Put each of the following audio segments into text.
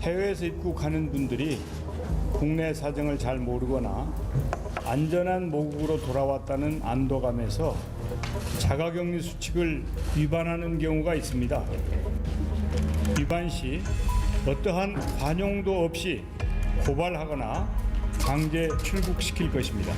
해외에서 입국하는 분들이 국내 사정을 잘 모르거나 안전한 모국으로 돌아왔다는 안도감에서 자가격리 수칙을 위반하는 경우가 있습니다. 위반 시 어떠한 관용도 없이 고발하거나 강제 출국시킬 것입니다.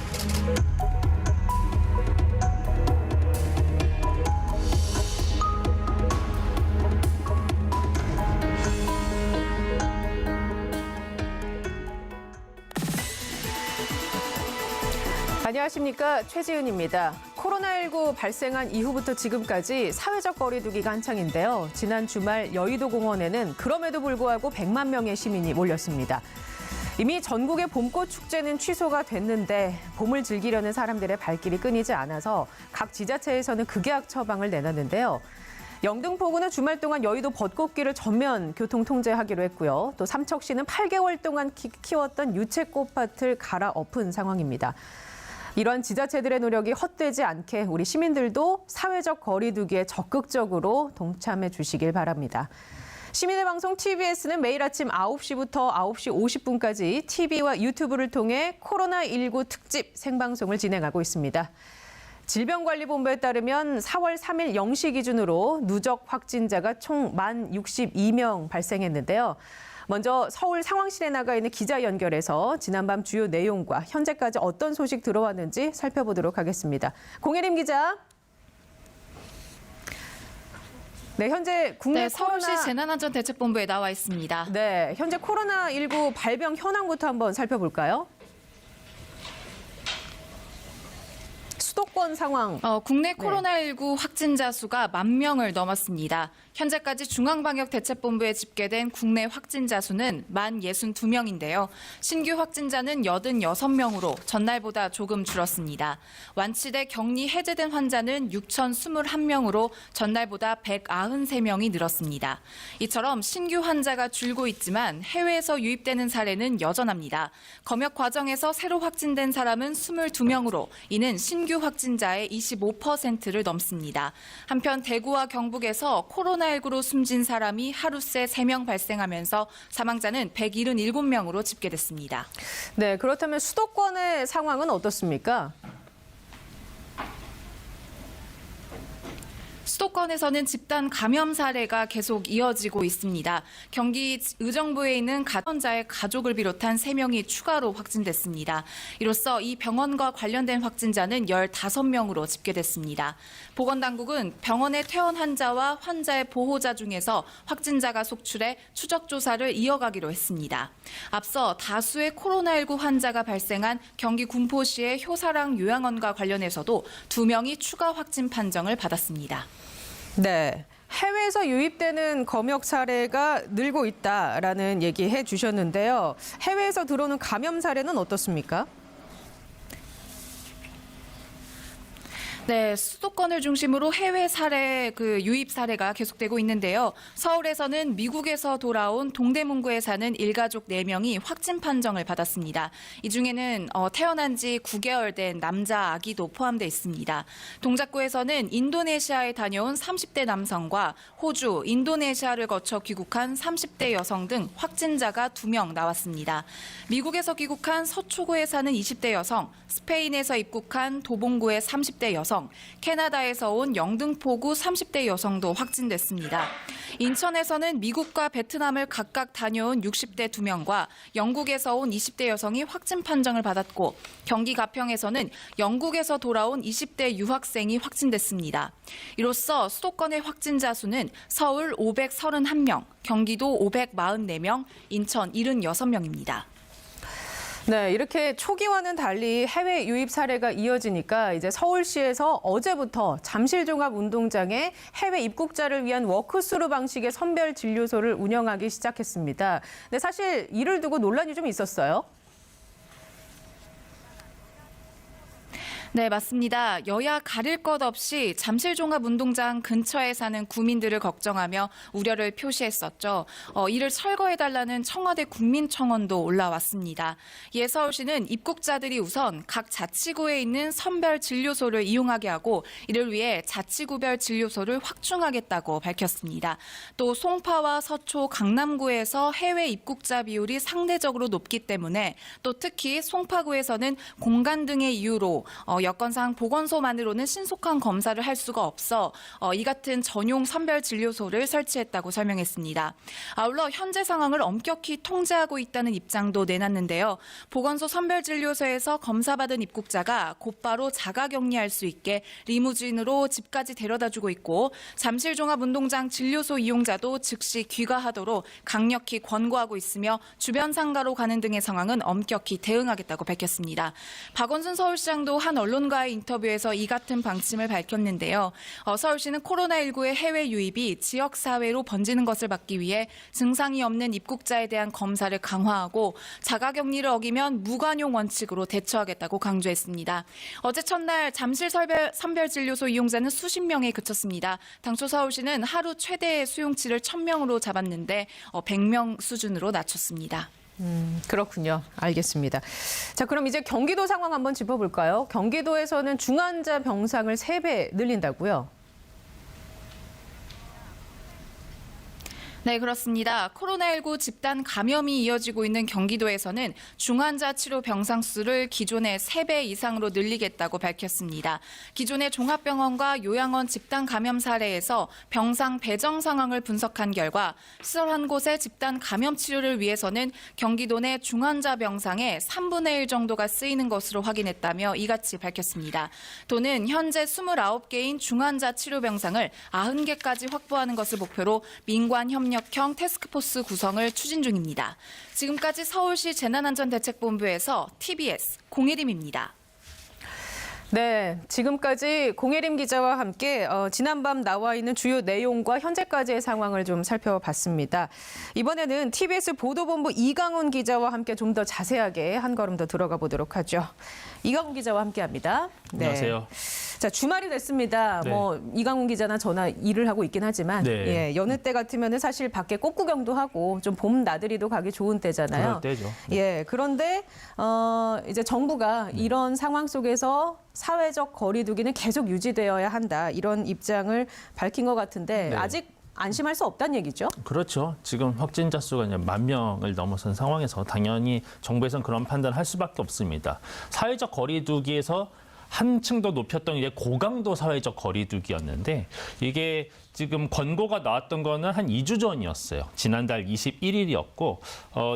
안녕하십니까, 최지은입니다. 코로나19 발생한 이후부터 지금까지 사회적 거리두기가 한창인데요. 지난 주말 여의도 공원에는 그럼에도 불구하고 100만 명의 시민이 몰렸습니다. 이미 전국의 봄꽃 축제는 취소가 됐는데 봄을 즐기려는 사람들의 발길이 끊이지 않아서 각 지자체에서는 극약 처방을 내놨는데요. 영등포구는 주말 동안 여의도 벚꽃길을 전면 교통 통제하기로 했고요. 또 삼척시는 8개월 동안 키웠던 유채꽃밭을 갈아엎은 상황입니다. 이런 지자체들의 노력이 헛되지 않게 우리 시민들도 사회적 거리두기에 적극적으로 동참해 주시길 바랍니다. 시민의 방송 TBS는 매일 아침 9시부터 9시 50분까지 TV와 유튜브를 통해 코로나19 특집 생방송을 진행하고 있습니다. 질병관리본부에 따르면 4월 3일 0시 기준으로 누적 확진자가 총 1,062명 발생했는데요. 먼저 서울 상황실에 나가 있는 기자 연결해서 지난밤 주요 내용과 현재까지 어떤 소식 들어왔는지 살펴보도록 하겠습니다. 공혜림 기자. 네, 현재 국내 서울시 재난안전대책본부에 나와 있습니다. 네, 현재 코로나19 발병 현황부터 한번 살펴볼까요? 수도권 상황. 국내 코로나19 확진자 수가 10,000명을 넘었습니다. 현재까지 중앙방역대책본부에 집계된 국내 확진자 수는 1,062명인데요. 신규 확진자는 86명으로 전날보다 조금 줄었습니다. 완치돼 격리 해제된 환자는 6,021명으로 전날보다 193명이 늘었습니다. 이처럼 신규 환자가 줄고 있지만 해외에서 유입되는 사례는 여전합니다. 검역 과정에서 새로 확진된 사람은 22명으로 이는 신규 확진자의 25%를 넘습니다. 한편 대구와 경북에서 코로나19로 숨진 사람이 하루 새 3명 발생하면서 사망자는 177명으로 집계됐습니다. 네, 그렇다면 수도권의 상황은 어떻습니까? 수도권에서는 집단 감염 사례가 계속 이어지고 있습니다. 경기 의정부에 있는 가정자의 가족을 비롯한 3명이 추가로 확진됐습니다. 이로써 이 병원과 관련된 확진자는 15명으로 집계됐습니다. 보건당국은 병원에 퇴원 환자와 환자의 보호자 중에서 확진자가 속출해 추적 조사를 이어가기로 했습니다. 앞서 다수의 코로나19 환자가 발생한 경기 군포시의 효사랑 요양원과 관련해서도 2명이 추가 확진 판정을 받았습니다. 네, 해외에서 유입되는 검역 사례가 늘고 있다라는 얘기해 주셨는데요. 해외에서 들어오는 감염 사례는 어떻습니까? 네, 수도권을 중심으로 해외 사례, 유입 사례가 계속되고 있는데요. 서울에서는 미국에서 돌아온 동대문구에 사는 일가족 4명이 확진 판정을 받았습니다. 이 중에는 태어난 지 9개월 된 남자 아기도 포함되어 있습니다. 동작구에서는 인도네시아에 다녀온 30대 남성과 호주, 인도네시아를 거쳐 귀국한 30대 여성 등 확진자가 2명 나왔습니다. 미국에서 귀국한 서초구에 사는 20대 여성, 스페인에서 입국한 도봉구의 30대 여성, 캐나다에서 온 영등포구 30대 여성도 확진됐습니다. 인천에서는 미국과 베트남을 각각 다녀온 60대 2명과 영국에서 온 20대 여성이 확진 판정을 받았고 경기 가평에서는 영국에서 돌아온 20대 유학생이 확진됐습니다. 이로써 수도권의 확진자 수는 서울 531명, 경기도 544명, 인천 76명입니다. 네, 이렇게 초기와는 달리 해외 유입 사례가 이어지니까 이제 서울시에서 어제부터 잠실종합운동장에 해외 입국자를 위한 워크스루 방식의 선별 진료소를 운영하기 시작했습니다. 근데 사실 이를 두고 논란이 좀 있었어요. 네, 맞습니다. 여야 가릴 것 없이 잠실종합운동장 근처에 사는 구민들을 걱정하며 우려를 표시했었죠. 이를 철거해달라는 청와대 국민청원도 올라왔습니다. 이에 서울시는 입국자들이 우선 각 자치구에 있는 선별 진료소를 이용하게 하고 이를 위해 자치구별 진료소를 확충하겠다고 밝혔습니다. 또 송파와 서초, 강남구에서 해외 입국자 비율이 상대적으로 높기 때문에 또 특히 송파구에서는 공간 등의 이유로 여건상 보건소만으로는 신속한 검사를 할 수가 없어 이 같은 전용 선별 진료소를 설치했다고 설명했습니다. 아울러 현재 상황을 엄격히 통제하고 있다는 입장도 내놨는데요. 보건소 선별 진료소에서 검사받은 입국자가 곧바로 자가격리할 수 있게 리무진으로 집까지 데려다주고 있고 잠실종합운동장 진료소 이용자도 즉시 귀가하도록 강력히 권고하고 있으며 주변 상가로 가는 등의 상황은 엄격히 대응하겠다고 밝혔습니다. 박원순 서울시장도 한 언론과의 인터뷰에서 이 같은 방침을 밝혔는데요. 서울시는 코로나19의 해외 유입이 지역사회로 번지는 것을 막기 위해 증상이 없는 입국자에 대한 검사를 강화하고 자가격리를 어기면 무관용 원칙으로 대처하겠다고 강조했습니다. 어제 첫날 잠실 선별진료소 이용자는 수십 명에 그쳤습니다. 당초 서울시는 하루 최대 수용치를 1,000명으로 잡았는데 100명 수준으로 낮췄습니다. 그렇군요. 알겠습니다. 자, 그럼 이제 경기도 상황 한번 짚어볼까요? 경기도에서는 중환자 병상을 3배 늘린다고요? 네, 그렇습니다. 코로나19 집단 감염이 이어지고 있는 경기도에서는 중환자 치료 병상 수를 기존의 3배 이상으로 늘리겠다고 밝혔습니다. 기존의 종합병원과 요양원 집단 감염 사례에서 병상 배정 상황을 분석한 결과 시설 한 곳의 집단 감염 치료를 위해서는 경기도 내 중환자 병상의 3분의 1 정도가 쓰이는 것으로 확인했다며 이같이 밝혔습니다. 도는 현재 29개인 중환자 치료 병상을 90개까지 확보하는 것을 목표로 민관 협력형 태스크포스 구성을 추진 중입니다. 지금까지 서울시 재난안전대책본부에서 TBS 공혜림입니다. 네, 지금까지 공혜림 기자와 함께 지난밤 나와 있는 주요 내용과 현재까지의 상황을 좀 살펴봤습니다. 이번에는 TBS 보도본부 이강훈 기자와 함께 좀 더 자세하게 한 걸음 더 들어가 보도록 하죠. 이강훈 기자와 함께합니다. 네. 안녕하세요. 자, 주말이 됐습니다. 네. 뭐 이강훈 기자나 저나 일을 하고 있긴 하지만 네. 예, 여느 때 같으면은 사실 밖에 꽃구경도 하고 좀 봄 나들이도 가기 좋은 때잖아요. 그럴 때죠. 예, 그런데 이제 정부가 이런 상황 속에서 사회적 거리두기는 계속 유지되어야 한다. 이런 입장을 밝힌 것 같은데 네. 아직 안심할 수 없다는 얘기죠? 그렇죠. 지금 확진자 수가 이제 10,000명을 넘어선 상황에서 당연히 정부에서는 그런 판단을 할 수밖에 없습니다. 사회적 거리두기에서 한층 더 높였던 게 고강도 사회적 거리두기였는데 이게 지금 권고가 나왔던 거는 한 2주 전이었어요. 지난달 21일이었고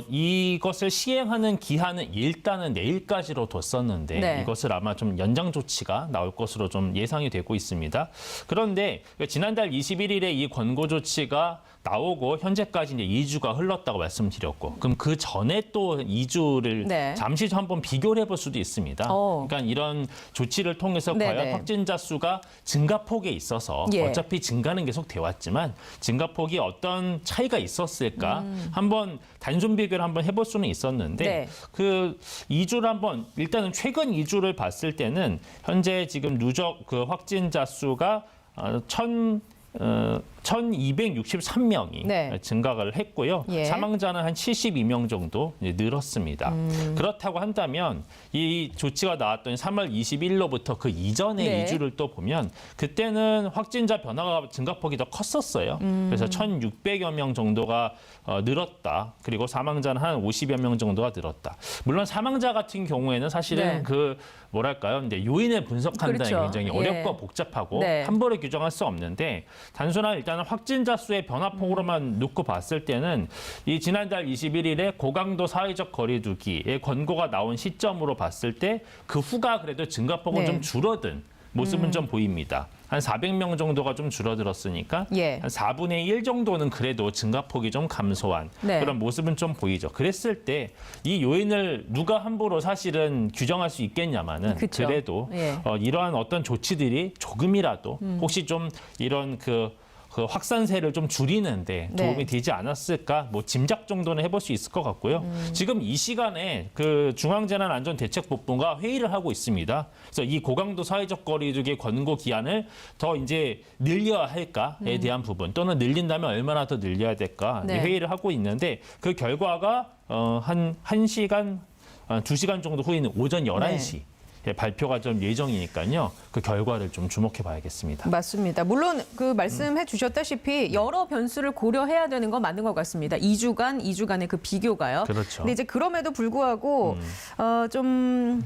이것을 시행하는 기한은 일단은 내일까지로 뒀었는데 네. 이것을 아마 좀 연장 조치가 나올 것으로 좀 예상이 되고 있습니다. 그런데 지난달 21일에 이 권고 조치가 나오고 현재까지 이제 2주가 흘렀다고 말씀드렸고 그럼 그 전에 또 2주를 네. 잠시 한번 비교를 해볼 수도 있습니다. 그러니까 이런 조치를 통해서 네네. 과연 확진자 수가 증가폭에 있어서 예. 어차피 증가는 계속 돼 왔지만 증가폭이 어떤 차이가 있었을까 한번 단순 비교를 한번 해볼 수는 있었는데 네. 그 2주를 한번 일단은 최근 2주를 봤을 때는 현재 지금 누적 그 확진자 수가 1,263명이 네. 증가를 했고요. 예. 사망자는 한 72명 정도 늘었습니다. 그렇다고 한다면 이 조치가 나왔던 3월 20일로부터 그 이전의 네. 2주를 또 보면 그때는 확진자 변화가 증가폭이 더 컸었어요. 그래서 1,600여 명 정도가 늘었다. 그리고 사망자는 한 50여 명 정도가 늘었다. 물론 사망자 같은 경우에는 사실은 네. 그 뭐랄까요? 이제 요인을 분석한다는 게 그렇죠. 굉장히 예. 어렵고 복잡하고 네. 한 번에 규정할 수 없는데 단순한 일단은 확진자 수의 변화폭으로만 놓고 봤을 때는 이 지난달 21일에 고강도 사회적 거리두기의 권고가 나온 시점으로 봤을 때 그 후가 그래도 증가폭은 네. 좀 줄어든 모습은 좀 보입니다. 한 400명 정도가 좀 줄어들었으니까 예. 한 4분의 1 정도는 그래도 증가폭이 좀 감소한 네. 그런 모습은 좀 보이죠. 그랬을 때 이 요인을 누가 함부로 사실은 규정할 수 있겠냐마는 그쵸. 그래도 예. 이러한 어떤 조치들이 조금이라도 혹시 좀 이런 그 확산세를 좀 줄이는데 도움이 네. 되지 않았을까? 뭐 짐작 정도는 해볼 수 있을 것 같고요. 지금 이 시간에 그 중앙재난안전대책본부가 회의를 하고 있습니다. 그래서 이 고강도 사회적 거리두기 권고 기한을 더 이제 늘려야 할까에 대한 부분 또는 늘린다면 얼마나 더 늘려야 될까 네. 회의를 하고 있는데 그 결과가 한 1시간, 2시간 정도 후인 오전 11시. 발표가 좀 예정이니까요. 그 결과를 좀 주목해 봐야겠습니다. 맞습니다. 물론 그 말씀해 주셨다시피 여러 변수를 고려해야 되는 건 맞는 것 같습니다. 2주간의 그 비교가요. 그렇죠. 근데 이제 그럼에도 불구하고 좀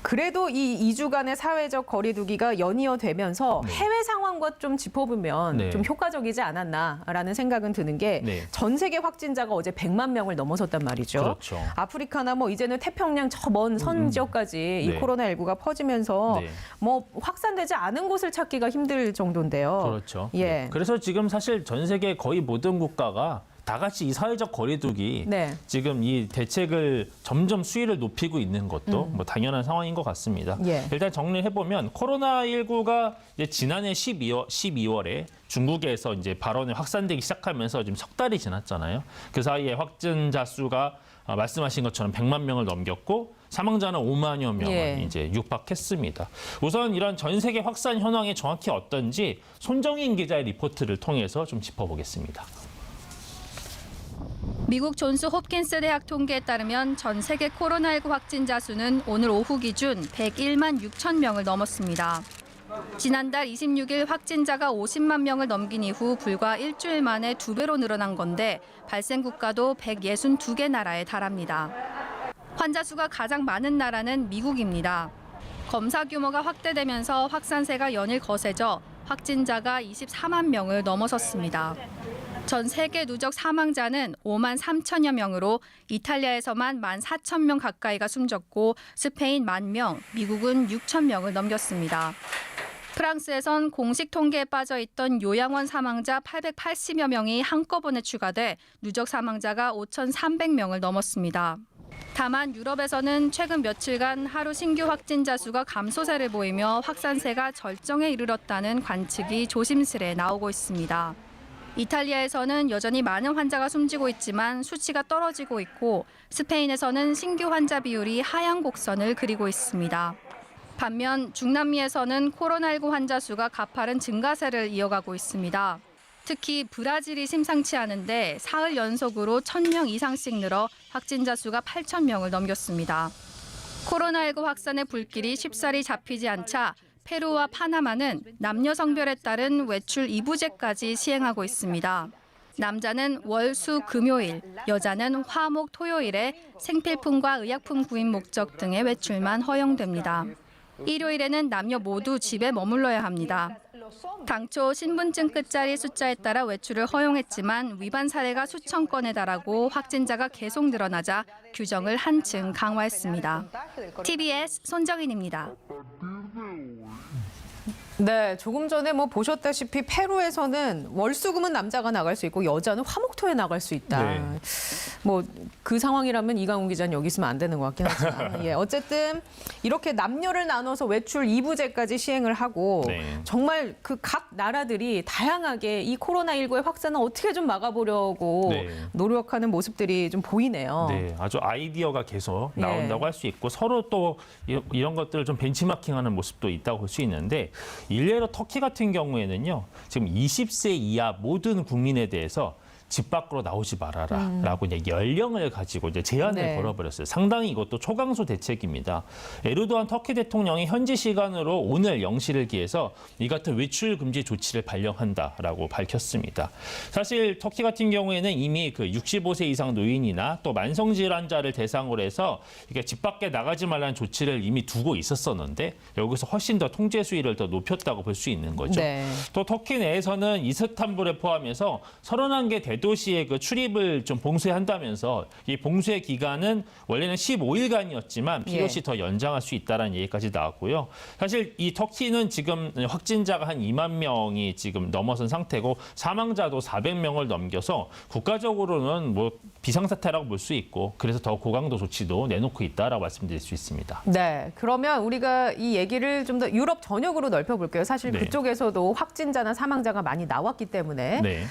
그래도 이 2주간의 사회적 거리두기가 연이어 되면서 해외 상황과 좀 짚어보면 네. 좀 효과적이지 않았나라는 생각은 드는 게 전 네. 세계 확진자가 어제 100만 명을 넘어섰단 말이죠. 그렇죠. 아프리카나 뭐 이제는 태평양 저 먼 선 지역까지 이 네. 코로나19가 퍼지면서 네. 뭐 확산되지 않은 곳을 찾기가 힘들 정도인데요. 그렇죠. 예. 네. 그래서 지금 사실 전 세계 거의 모든 국가가 다 같이 이 사회적 거리두기 네. 지금 이 대책을 점점 수위를 높이고 있는 것도 뭐 당연한 상황인 것 같습니다. 예. 일단 정리해 보면 코로나19가 이제 지난해 12월에 중국에서 이제 발원이 확산되기 시작하면서 지금 석 달이 지났잖아요. 그 사이에 확진자 수가 말씀하신 것처럼 100만 명을 넘겼고 사망자는 5만여 명을 예. 이제 육박했습니다. 우선 이런 전 세계 확산 현황이 정확히 어떤지 손정인 기자의 리포트를 통해서 좀 짚어보겠습니다. 미국 존스 홉킨스 대학 통계에 따르면 전 세계 코로나19 확진자 수는 오늘 오후 기준 101만 6천 명을 넘었습니다. 지난달 26일 확진자가 50만 명을 넘긴 이후 불과 일주일 만에 2배로 늘어난 건데 발생 국가도 162개 나라에 달합니다. 환자 수가 가장 많은 나라는 미국입니다. 검사 규모가 확대되면서 확산세가 연일 거세져 확진자가 24만 명을 넘어섰습니다. 전 세계 누적 사망자는 5만 3천여 명으로 이탈리아에서만 1만 4천 명 가까이가 숨졌고 스페인 1만 명, 미국은 6천 명을 넘겼습니다. 프랑스에선 공식 통계에 빠져 있던 요양원 사망자 880여 명이 한꺼번에 추가돼 누적 사망자가 5,300명을 넘었습니다. 다만 유럽에서는 최근 며칠간 하루 신규 확진자 수가 감소세를 보이며 확산세가 절정에 이르렀다는 관측이 조심스레 나오고 있습니다. 이탈리아에서는 여전히 많은 환자가 숨지고 있지만 수치가 떨어지고 있고 스페인에서는 신규 환자 비율이 하향 곡선을 그리고 있습니다. 반면 중남미에서는 코로나19 환자 수가 가파른 증가세를 이어가고 있습니다. 특히 브라질이 심상치 않은데 사흘 연속으로 1,000명 이상씩 늘어 확진자 수가 8,000명을 넘겼습니다. 코로나19 확산의 불길이 쉽사리 잡히지 않자 페루와 파나마는 남녀 성별에 따른 외출 2부제까지 시행하고 있습니다. 남자는 월, 수, 금요일, 여자는 화, 목, 토요일에 생필품과 의약품 구입 목적 등의 외출만 허용됩니다. 일요일에는 남녀 모두 집에 머물러야 합니다. 당초 신분증 끝자리 숫자에 따라 외출을 허용했지만 위반 사례가 수천 건에 달하고 확진자가 계속 늘어나자 규정을 한층 강화했습니다. TBS 손정인입니다. 네, 조금 전에 뭐 보셨다시피 페루에서는 월수금은 남자가 나갈 수 있고 여자는 화목토에 나갈 수 있다. 네. 뭐 그 상황이라면 이강훈 기자는 여기 있으면 안 되는 것 같긴 하지만 예, 어쨌든 이렇게 남녀를 나눠서 외출 2부제까지 시행을 하고 네. 정말 그 각 나라들이 다양하게 이 코로나19의 확산을 어떻게 좀 막아보려고 네. 노력하는 모습들이 좀 보이네요. 네, 아주 아이디어가 계속 예. 나온다고 할 수 있고 서로 또 이런 것들을 좀 벤치마킹하는 모습도 있다고 볼 수 있는데 일례로 터키 같은 경우에는요. 지금 20세 이하 모든 국민에 대해서 집 밖으로 나오지 말아라라고 이제 연령을 가지고 이제 제한을 네. 걸어버렸어요. 상당히 이것도 초강수 대책입니다. 에르도안 터키 대통령이 현지 시간으로 오늘 0시를 기해서 이 같은 외출 금지 조치를 발령한다라고 밝혔습니다. 사실 터키 같은 경우에는 이미 그 65세 이상 노인이나 또 만성 질환자를 대상으로 해서 이게 집 밖에 나가지 말라는 조치를 이미 두고 있었었는데 여기서 훨씬 더 통제 수위를 더 높였다고 볼 수 있는 거죠. 네. 또 터키 내에서는 이스탄불에 포함해서 31개 대도시의 그 출입을 좀 봉쇄한다면서 이 봉쇄 기간은 원래는 15일간이었지만 필요시 더 연장할 수 있다는 얘기까지 나왔고요. 사실 이 터키는 지금 확진자가 한 2만 명이 지금 넘어선 상태고 사망자도 400명을 넘겨서 국가적으로는 뭐 비상사태라고 볼 수 있고 그래서 더 고강도 조치도 내놓고 있다라고 말씀드릴 수 있습니다. 네, 그러면 우리가 이 얘기를 좀 더 유럽 전역으로 넓혀볼게요. 사실 네. 그쪽에서도 확진자나 사망자가 많이 나왔기 때문에 네.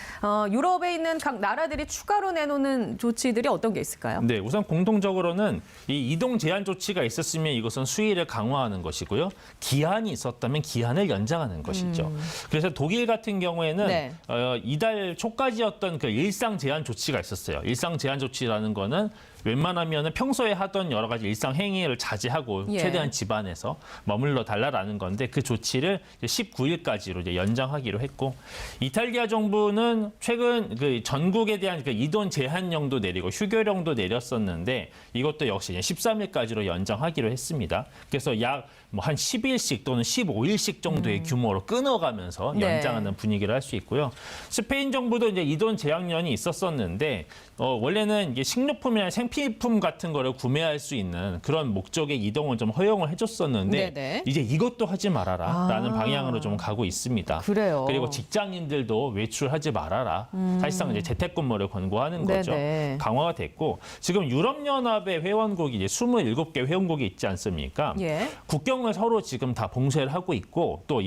유럽에 있는 각 나라들이 추가로 내놓는 조치들이 어떤 게 있을까요? 네, 우선 공통적으로는 이 이동 제한 조치가 있었으면 이것은 수위를 강화하는 것이고요. 기한이 있었다면 기한을 연장하는 것이죠. 그래서 독일 같은 경우에는 네. 이달 초까지였던 그 일상 제한 조치가 있었어요. 일상 제한 조치라는 거는 웬만하면 평소에 하던 여러 가지 일상 행위를 자제하고 예. 최대한 집안에서 머물러 달라라는 건데 그 조치를 19일까지로 이제 연장하기로 했고 이탈리아 정부는 최근 그 전국에 대한 그 이동 제한령도 내리고 휴교령도 내렸었는데 이것도 역시 13일까지로 연장하기로 했습니다. 그래서 약 뭐 한 10일씩 또는 15일씩 정도의 규모로 끊어가면서 네. 연장하는 분위기를 할 수 있고요. 스페인 정부도 이제 이동 제한령이 있었었는데 원래는 이게 식료품이나 생필품 같은 거를 구매할 수 있는 그런 목적의 이동을 좀 허용을 해줬었는데 네네. 이제 이것도 하지 말아라라는 아. 방향으로 좀 가고 있습니다. 그래요. 그리고 직장인들도 외출하지 말아라. 사실상 이제 재택근무를 권고하는 거죠. 네네. 강화가 됐고 지금 유럽연합의 회원국이 이제 27개 회원국이 있지 않습니까? 예. 국경을 서로 지금 다 봉쇄를 하고 있고 또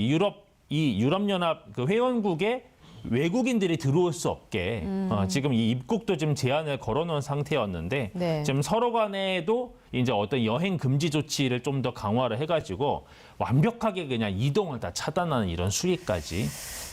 이 유럽연합 그 회원국에 외국인들이 들어올 수 없게 지금 이 입국도 지금 제한을 걸어놓은 상태였는데 네. 지금 서로 간에도 이제 어떤 여행 금지 조치를 좀 더 강화를 해가지고 완벽하게 그냥 이동을 다 차단하는 이런 수위까지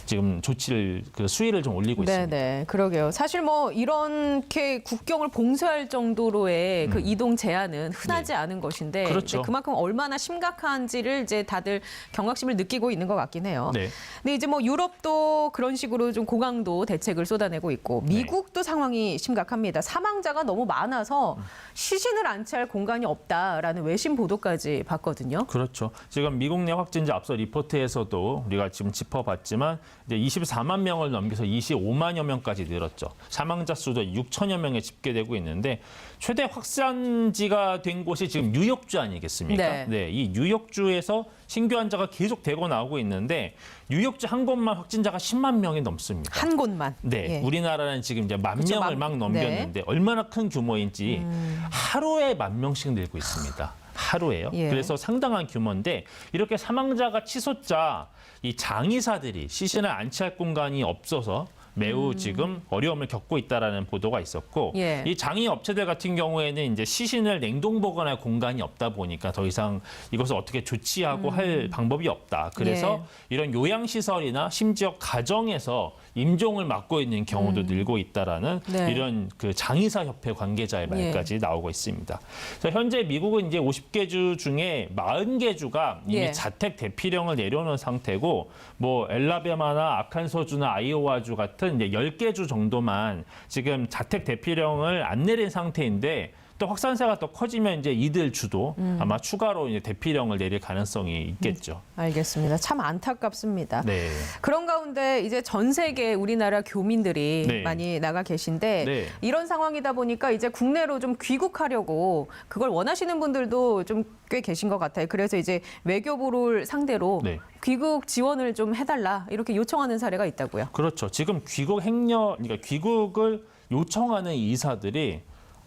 지금 조치를 그 수위를 좀 올리고 있습니다. 네, 그러게요. 사실 뭐 이렇게 국경을 봉쇄할 정도로의 그 이동 제한은 흔하지 않은 것인데 그렇죠. 이제 그만큼 얼마나 심각한지를 이제 다들 경각심을 느끼고 있는 것 같긴 해요. 네. 근데 이제 뭐 유럽도 그런 식으로 좀 고강도 대책을 쏟아내고 있고 미국도 상황이 심각합니다. 사망자가 너무 많아서 시신을 안치할 공간이 없다라는 외신 보도까지 봤거든요. 그렇죠. 지금 미국 내 확진자 앞서 리포트에서도 우리가 지금 짚어봤지만 이제 24만 명을 넘겨서 25만여 명까지 늘었죠. 사망자 수도 6천여 명에 집계되고 있는데 최대 확산지가 된 곳이 지금 뉴욕주 아니겠습니까? 네. 이 뉴욕주에서 신규 환자가 계속 되고 나오고 있는데 뉴욕주 한 곳만 확진자가 10만 명이 넘습니다. 한 곳만. 네, 예. 우리나라는 지금 이제 1만 그쵸, 명을 막 넘겼는데 얼마나 큰 규모인지 하루에 1만 명씩 늘고 있습니다. 하루에요. 예. 그래서 상당한 규모인데 이렇게 사망자가 치솟자 이 장의사들이 시신을 안치할 공간이 없어서 매우 지금 어려움을 겪고 있다라는 보도가 있었고 예. 이 장의 업체들 같은 경우에는 이제 시신을 냉동 보관할 공간이 없다 보니까 더 이상 이것을 어떻게 조치하고 할 방법이 없다. 그래서 이런 요양시설이나 심지어 가정에서 임종을 맡고 있는 경우도 늘고 있다라는 네. 이런 그 장의사 협회 관계자의 말까지 나오고 있습니다. 그래서 현재 미국은 이제 50개 주 중에 40개 주가 이미 예. 자택 대피령을 내려놓은 상태고 뭐 엘라베마나 아칸소주나 아이오와주 같은 이제 10개 주 정도만 지금 자택 대피령을 안 내린 상태인데 또 확산세가 더 커지면 이제 이들 주도 아마 추가로 이제 대피령을 내릴 가능성이 있겠죠. 알겠습니다. 참 안타깝습니다. 네. 그런 가운데 이제 전 세계 우리나라 교민들이 네. 많이 나가 계신데 네. 이런 상황이다 보니까 이제 국내로 좀 귀국하려고 그걸 원하시는 분들도 좀 꽤 계신 것 같아요. 그래서 이제 외교부를 상대로 네. 귀국 지원을 좀 해달라 이렇게 요청하는 사례가 있다고요. 그렇죠. 지금 그러니까 귀국을 요청하는 이사들이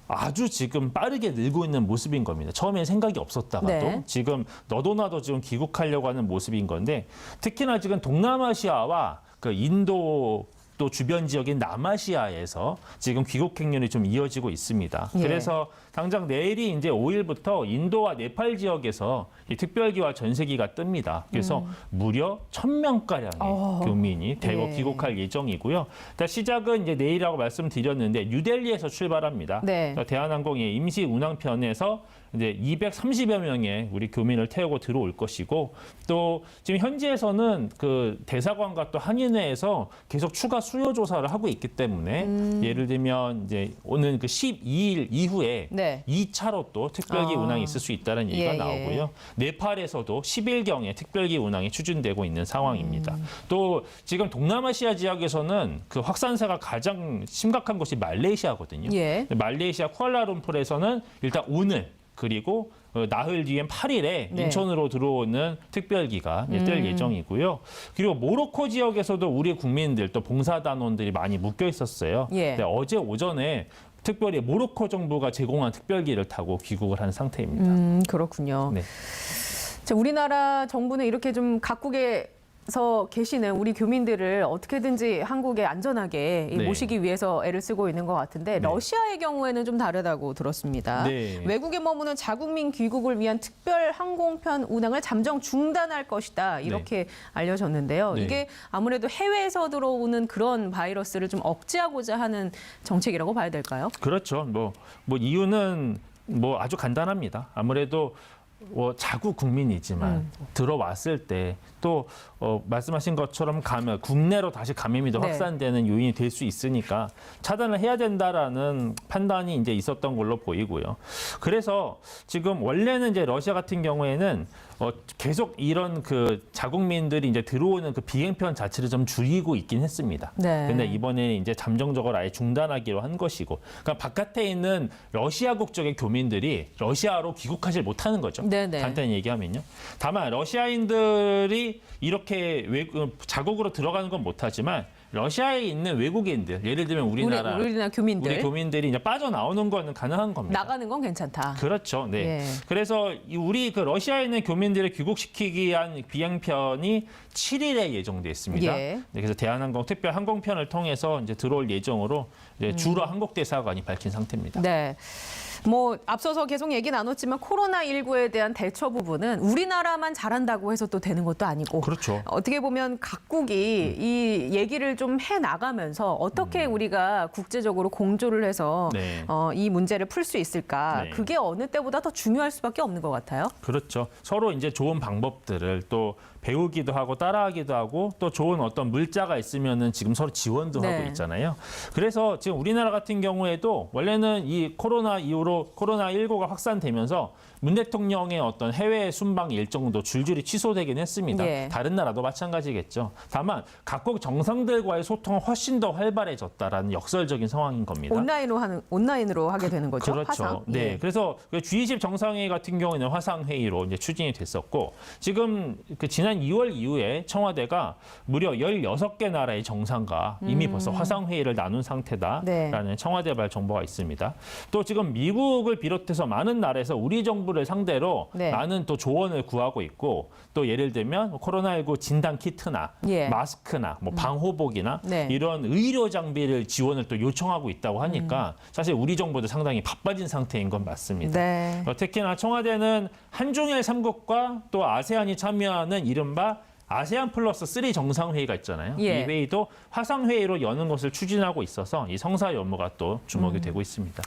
아주 지금 빠르게 늘고 있는 모습인 겁니다. 처음에 생각이 없었다가도 네. 지금 너도 나도 지금 귀국하려고 하는 모습인 건데 특히나 지금 동남아시아와 그 인도 또 주변 지역인 남아시아에서 지금 귀국 행렬이 좀 이어지고 있습니다. 예. 그래서 당장 내일이 이제 5일부터 인도와 네팔 지역에서 이 특별기와 전세기가 뜹니다. 그래서 무려 1,000명가량의 교민이 대거 예. 귀국할 예정이고요. 일단 시작은 이제 내일이라고 말씀드렸는데 뉴델리에서 출발합니다. 네. 그러니까 대한항공의 임시 운항편에서 이제 230여 명의 우리 교민을 태우고 들어올 것이고 또 지금 현지에서는 그 대사관과 또 한인회에서 계속 추가 수요 조사를 하고 있기 때문에 예를 들면 이제 오는 그 12일 이후에 네. 2차로 또 특별기 운항이 있을 수 있다는 얘기가 예, 나오고요. 네팔에서도 10일경에 특별기 운항이 추진되고 있는 상황입니다. 또 지금 동남아시아 지역에서는 그 확산세가 가장 심각한 곳이 말레이시아거든요. 예. 말레이시아 쿠알라룸푸르에서는 일단 오늘 그리고 나흘 뒤엔 8일에 네. 인천으로 들어오는 특별기가 뜰 예정이고요. 그리고 모로코 지역에서도 우리 국민들 또 봉사단원들이 많이 묶여 있었어요. 예. 근데 어제 오전에 특별히 모로코 정부가 제공한 특별기를 타고 귀국을 한 상태입니다. 그렇군요. 네. 자, 우리나라 정부는 이렇게 좀 각국에서 계시는 우리 교민들을 어떻게든지 한국에 안전하게 네. 모시기 위해서 애를 쓰고 있는 것 같은데 네. 러시아의 경우에는 좀 다르다고 들었습니다. 네. 외국에 머무는 자국민 귀국을 위한 특별 항공편 운항을 잠정 중단할 것이다 이렇게 알려졌는데요. 네. 이게 아무래도 해외에서 들어오는 그런 바이러스를 좀 억제하고자 하는 정책이라고 봐야 될까요? 그렇죠. 뭐 이유는 뭐 아주 간단합니다. 아무래도 자국 국민이지만 들어왔을 때 또 말씀하신 것처럼 국내로 다시 감염이 더 네. 확산되는 요인이 될 수 있으니까 차단을 해야 된다라는 판단이 이제 있었던 걸로 보이고요. 그래서 지금 원래는 이제 러시아 같은 경우에는 계속 이런 그 자국민들이 이제 들어오는 그 비행편 자체를 좀 줄이고 있긴 했습니다. 네. 근데 이번에 이제 잠정적으로 아예 중단하기로 한 것이고, 그러니까 바깥에 있는 러시아 국적의 교민들이 러시아로 귀국하지 못하는 거죠. 네네. 간단히 얘기하면요. 다만 러시아인들이 이렇게 자국으로 들어가는 건 못하지만 러시아에 있는 외국인들, 예를 들면 우리나라 교민들 우리 교민들이 이제 빠져나오는 거는 가능한 겁니다. 나가는 건 괜찮다. 그렇죠. 네. 예. 그래서 우리 그 러시아에 있는 교민들을 귀국시키기 위한 비행편이 7일에 예정돼 있습니다. 예. 네, 그래서 대한항공 특별 항공편을 통해서 이제 들어올 예정으로 이제 주로 한국 대사관이 밝힌 상태입니다. 네. 뭐 앞서서 계속 얘기 나눴지만 코로나19에 대한 대처 부분은 우리나라만 잘한다고 해서 또 되는 것도 아니고 그렇죠. 어떻게 보면 각국이 이 얘기를 좀 해 나가면서 어떻게 우리가 국제적으로 공조를 해서 네. 이 문제를 풀 수 있을까? 네. 그게 어느 때보다 더 중요할 수밖에 없는 것 같아요. 그렇죠. 서로 이제 좋은 방법들을 또 배우기도 하고 따라하기도 하고 또 좋은 어떤 물자가 있으면은 지금 서로 지원도 네. 하고 있잖아요. 그래서 지금 우리나라 같은 경우에도 원래는 이 코로나 이후로 코로나19가 확산되면서 문 대통령의 어떤 해외 순방 일정도 줄줄이 취소되긴 했습니다. 예. 다른 나라도 마찬가지겠죠. 다만 각국 정상들과의 소통은 훨씬 더 활발해졌다라는 역설적인 상황인 겁니다. 온라인으로 하게 되는 거죠. 그렇죠. 화상. 네. 예. 그래서 그 G20 정상회의 같은 경우에는 화상 회의로 이제 추진이 됐었고 지금 그 지난 2월 이후에 청와대가 무려 16개 나라의 정상과 이미 벌써 화상 회의를 나눈 상태다라는 네. 청와대발 정보가 있습니다. 또 지금 미국을 비롯해서 많은 나라에서 우리 정부를 상대로 네. 많은 또 조언을 구하고 있고 또 예를 들면 코로나19 진단 키트나 예. 마스크나 뭐 방호복이나 네. 이런 의료 장비를 지원을 또 요청하고 있다고 하니까 사실 우리 정부도 상당히 바빠진 상태인 건 맞습니다. 네. 특히나 청와대는 한중일 3국과 또 아세안이 참여하는 이른바 아세안 플러스 3 정상회의가 있잖아요. 예. 이 회의도 화상회의로 여는 것을 추진하고 있어서 이 성사 업무가 또 주목이 되고 있습니다.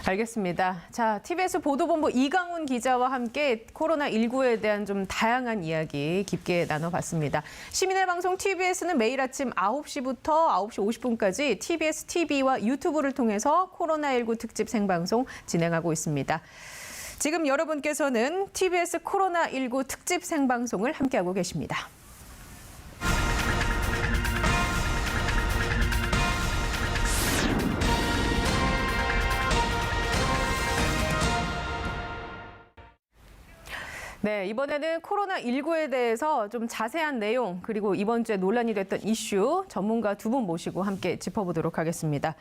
알겠습니다. 자, TBS 보도본부 이강훈 기자와 함께 코로나19에 대한 좀 다양한 이야기 깊게 나눠봤습니다. 시민의 방송 TBS는 매일 아침 9시부터 9시 50분까지 TBS TV와 유튜브를 통해서 코로나19 특집 생방송 진행하고 있습니다. 지금 여러분께서는 TBS 코로나19 특집 생방송을 함께하고 계십니다. 네, 이번에는 코로나19에 대해서 좀 자세한 내용 그리고 이번 주에 논란이 됐던 이슈 전문가 두 분 모시고 함께 짚어보도록 하겠습니다.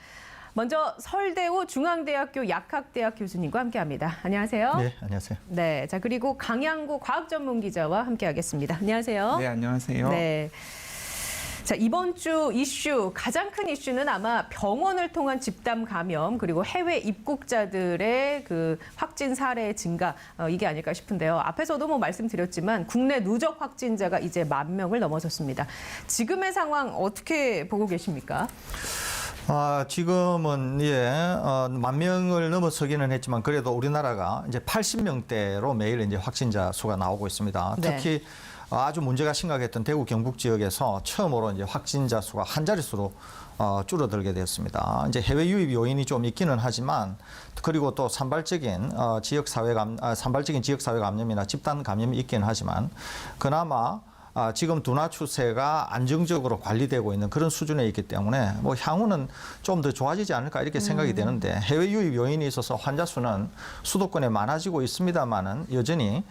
먼저 설대우 중앙대학교 약학대학 교수님과 함께합니다. 안녕하세요. 네, 안녕하세요. 네, 자 그리고 강양구 과학전문기자와 함께하겠습니다. 안녕하세요. 네, 안녕하세요. 네. 자, 이번 주 이슈, 가장 큰 이슈는 아마 병원을 통한 집단 감염 그리고 해외 입국자들의 그 확진 사례 증가 이게 아닐까 싶은데요. 앞에서도 뭐 말씀드렸지만 국내 누적 확진자가 이제 10,000명을 넘어섰습니다. 지금의 상황 어떻게 보고 계십니까? 지금은 10,000명을 넘어서기는 했지만 그래도 우리나라가 이제 80명대로 매일 이제 확진자 수가 나오고 있습니다. 네. 특히 아주 문제가 심각했던 대구 경북 지역에서 처음으로 이제 확진자 수가 한 자릿수로 줄어들게 되었습니다. 이제 해외 유입 요인이 좀 있기는 하지만 그리고 또 산발적인 지역 사회 감염이나 집단 감염이 있기는 하지만 그나마 지금 둔화 추세가 안정적으로 관리되고 있는 그런 수준에 있기 때문에 뭐 향후는 좀 더 좋아지지 않을까 이렇게 생각이 되는데 해외 유입 요인이 있어서 환자 수는 수도권에 많아지고 있습니다만은 여전히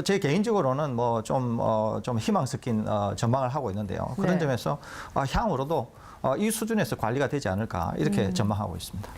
제 개인적으로는 뭐 좀 희망 섞인 전망을 하고 있는데요. 그런 네. 점에서 향후로도 이 수준에서 관리가 되지 않을까 이렇게 전망하고 있습니다.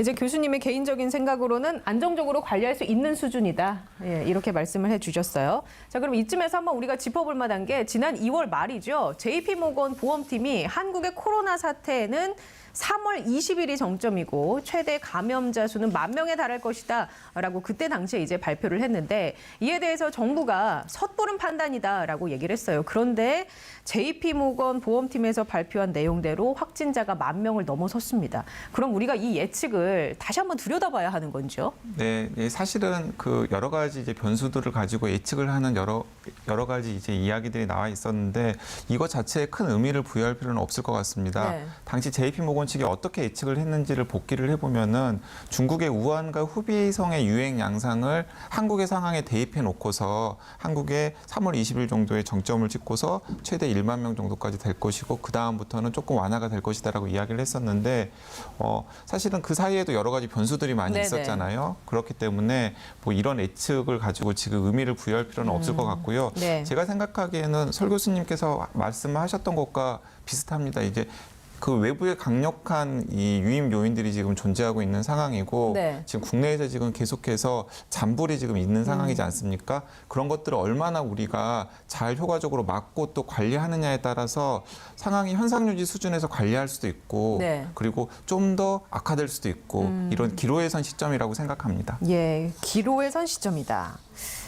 이제 교수님의 개인적인 생각으로는 안정적으로 관리할 수 있는 수준이다. 예, 이렇게 말씀을 해주셨어요. 자, 그럼 이쯤에서 한번 우리가 짚어볼 만한 게 지난 2월 말이죠. JP모건 보험팀이 한국의 코로나 사태에는 3월 20일이 정점이고 최대 감염자 수는 10,000명에 달할 것이다 라고 그때 당시에 이제 발표를 했는데 이에 대해서 정부가 섣부른 판단이다라고 얘기를 했어요. 그런데 JP모건 보험팀에서 발표한 내용대로 확진자가 10,000명을 넘어섰습니다. 그럼 우리가 이 예측을 다시 한번 들여다봐야 하는 건지요? 네, 사실은 그 여러 가지 이제 변수들을 가지고 예측을 하는 여러 가지 이제 이야기들이 나와 있었는데 이것 자체에 큰 의미를 부여할 필요는 없을 것 같습니다. 네. 당시 JP모건 측이 어떻게 예측을 했는지를 복기를 해보면은 중국의 우한과 후베이성의 유행 양상을 한국의 상황에 대입해 놓고서 한국의 3월 20일 정도의 정점을 찍고서 최대 1만 명 정도까지 될 것이고 그 다음부터는 조금 완화가 될 것이다라고 이야기를 했었는데 사실은 그 사이에도 여러 가지 변수들이 많이 네네. 있었잖아요. 그렇기 때문에 뭐 이런 예측을 가지고 지금 의미를 부여할 필요는 없을 것 같고요. 네. 제가 생각하기에는 설 교수님께서 말씀하셨던 것과 비슷합니다. 이제 그 외부의 강력한 이 유입 요인들이 지금 존재하고 있는 상황이고 네. 지금 국내에서 지금 계속해서 잔불이 지금 있는 상황이지 않습니까? 그런 것들을 얼마나 우리가 잘 효과적으로 막고 또 관리하느냐에 따라서 상황이 현상 유지 수준에서 관리할 수도 있고 네. 그리고 좀 더 악화될 수도 있고 이런 기로에 선 시점이라고 생각합니다. 예, 기로에 선 시점이다.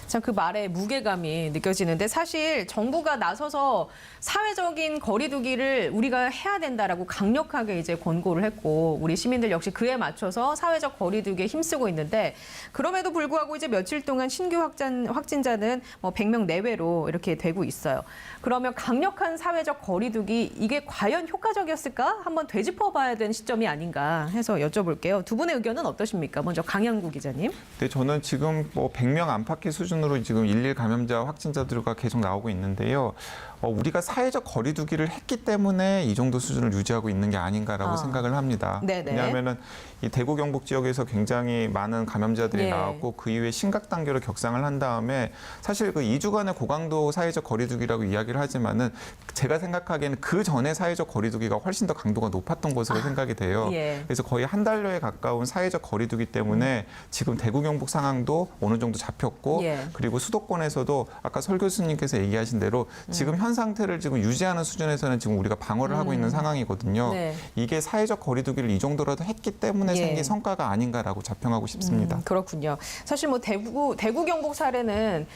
참 그 말에 무게감이 느껴지는데 사실 정부가 나서서 사회적인 거리두기를 우리가 해야 된다라고 강력하게 이제 권고를 했고 우리 시민들 역시 그에 맞춰서 사회적 거리두기에 힘쓰고 있는데 그럼에도 불구하고 이제 며칠 동안 신규 확진자는 뭐 100명 내외로 이렇게 되고 있어요. 그러면 강력한 사회적 거리두기 이게 과연 효과적이었을까? 한번 되짚어봐야 되는 시점이 아닌가 해서 여쭤볼게요. 두 분의 의견은 어떠십니까? 먼저 강양구 기자님. 네, 저는 지금 뭐 100명 안팎의 수준으로 지금 일일 감염자 확진자들과 계속 나오고 있는데요. 우리가 사회적 거리두기를 했기 때문에 이 정도 수준을 유지하고 있는 게 아닌가라고 생각을 합니다. 네네. 왜냐하면은 이 대구 경북 지역에서 굉장히 많은 감염자들이 예. 나왔고 그 이후에 심각 단계로 격상을 한 다음에 사실 그 2주간의 고강도 사회적 거리두기라고 이야기를 하지만은 제가 생각하기에는 그 전에 사회적 거리두기가 훨씬 더 강도가 높았던 것으로 생각이 돼요. 예. 그래서 거의 한 달여에 가까운 사회적 거리두기 때문에 지금 대구 경북 상황도 어느 정도 잡혔고 예. 그리고 수도권에서도 아까 설 교수님께서 얘기하신 대로 지금 현 상태를 지금 유지하는 수준에서는 지금 우리가 방어를 하고 있는 상황이거든요. 네. 이게 사회적 거리두기를 이 정도라도 했기 때문에 예. 생긴 성과가 아닌가라고 자평하고 싶습니다. 그렇군요. 사실 뭐 대구 경북 사례는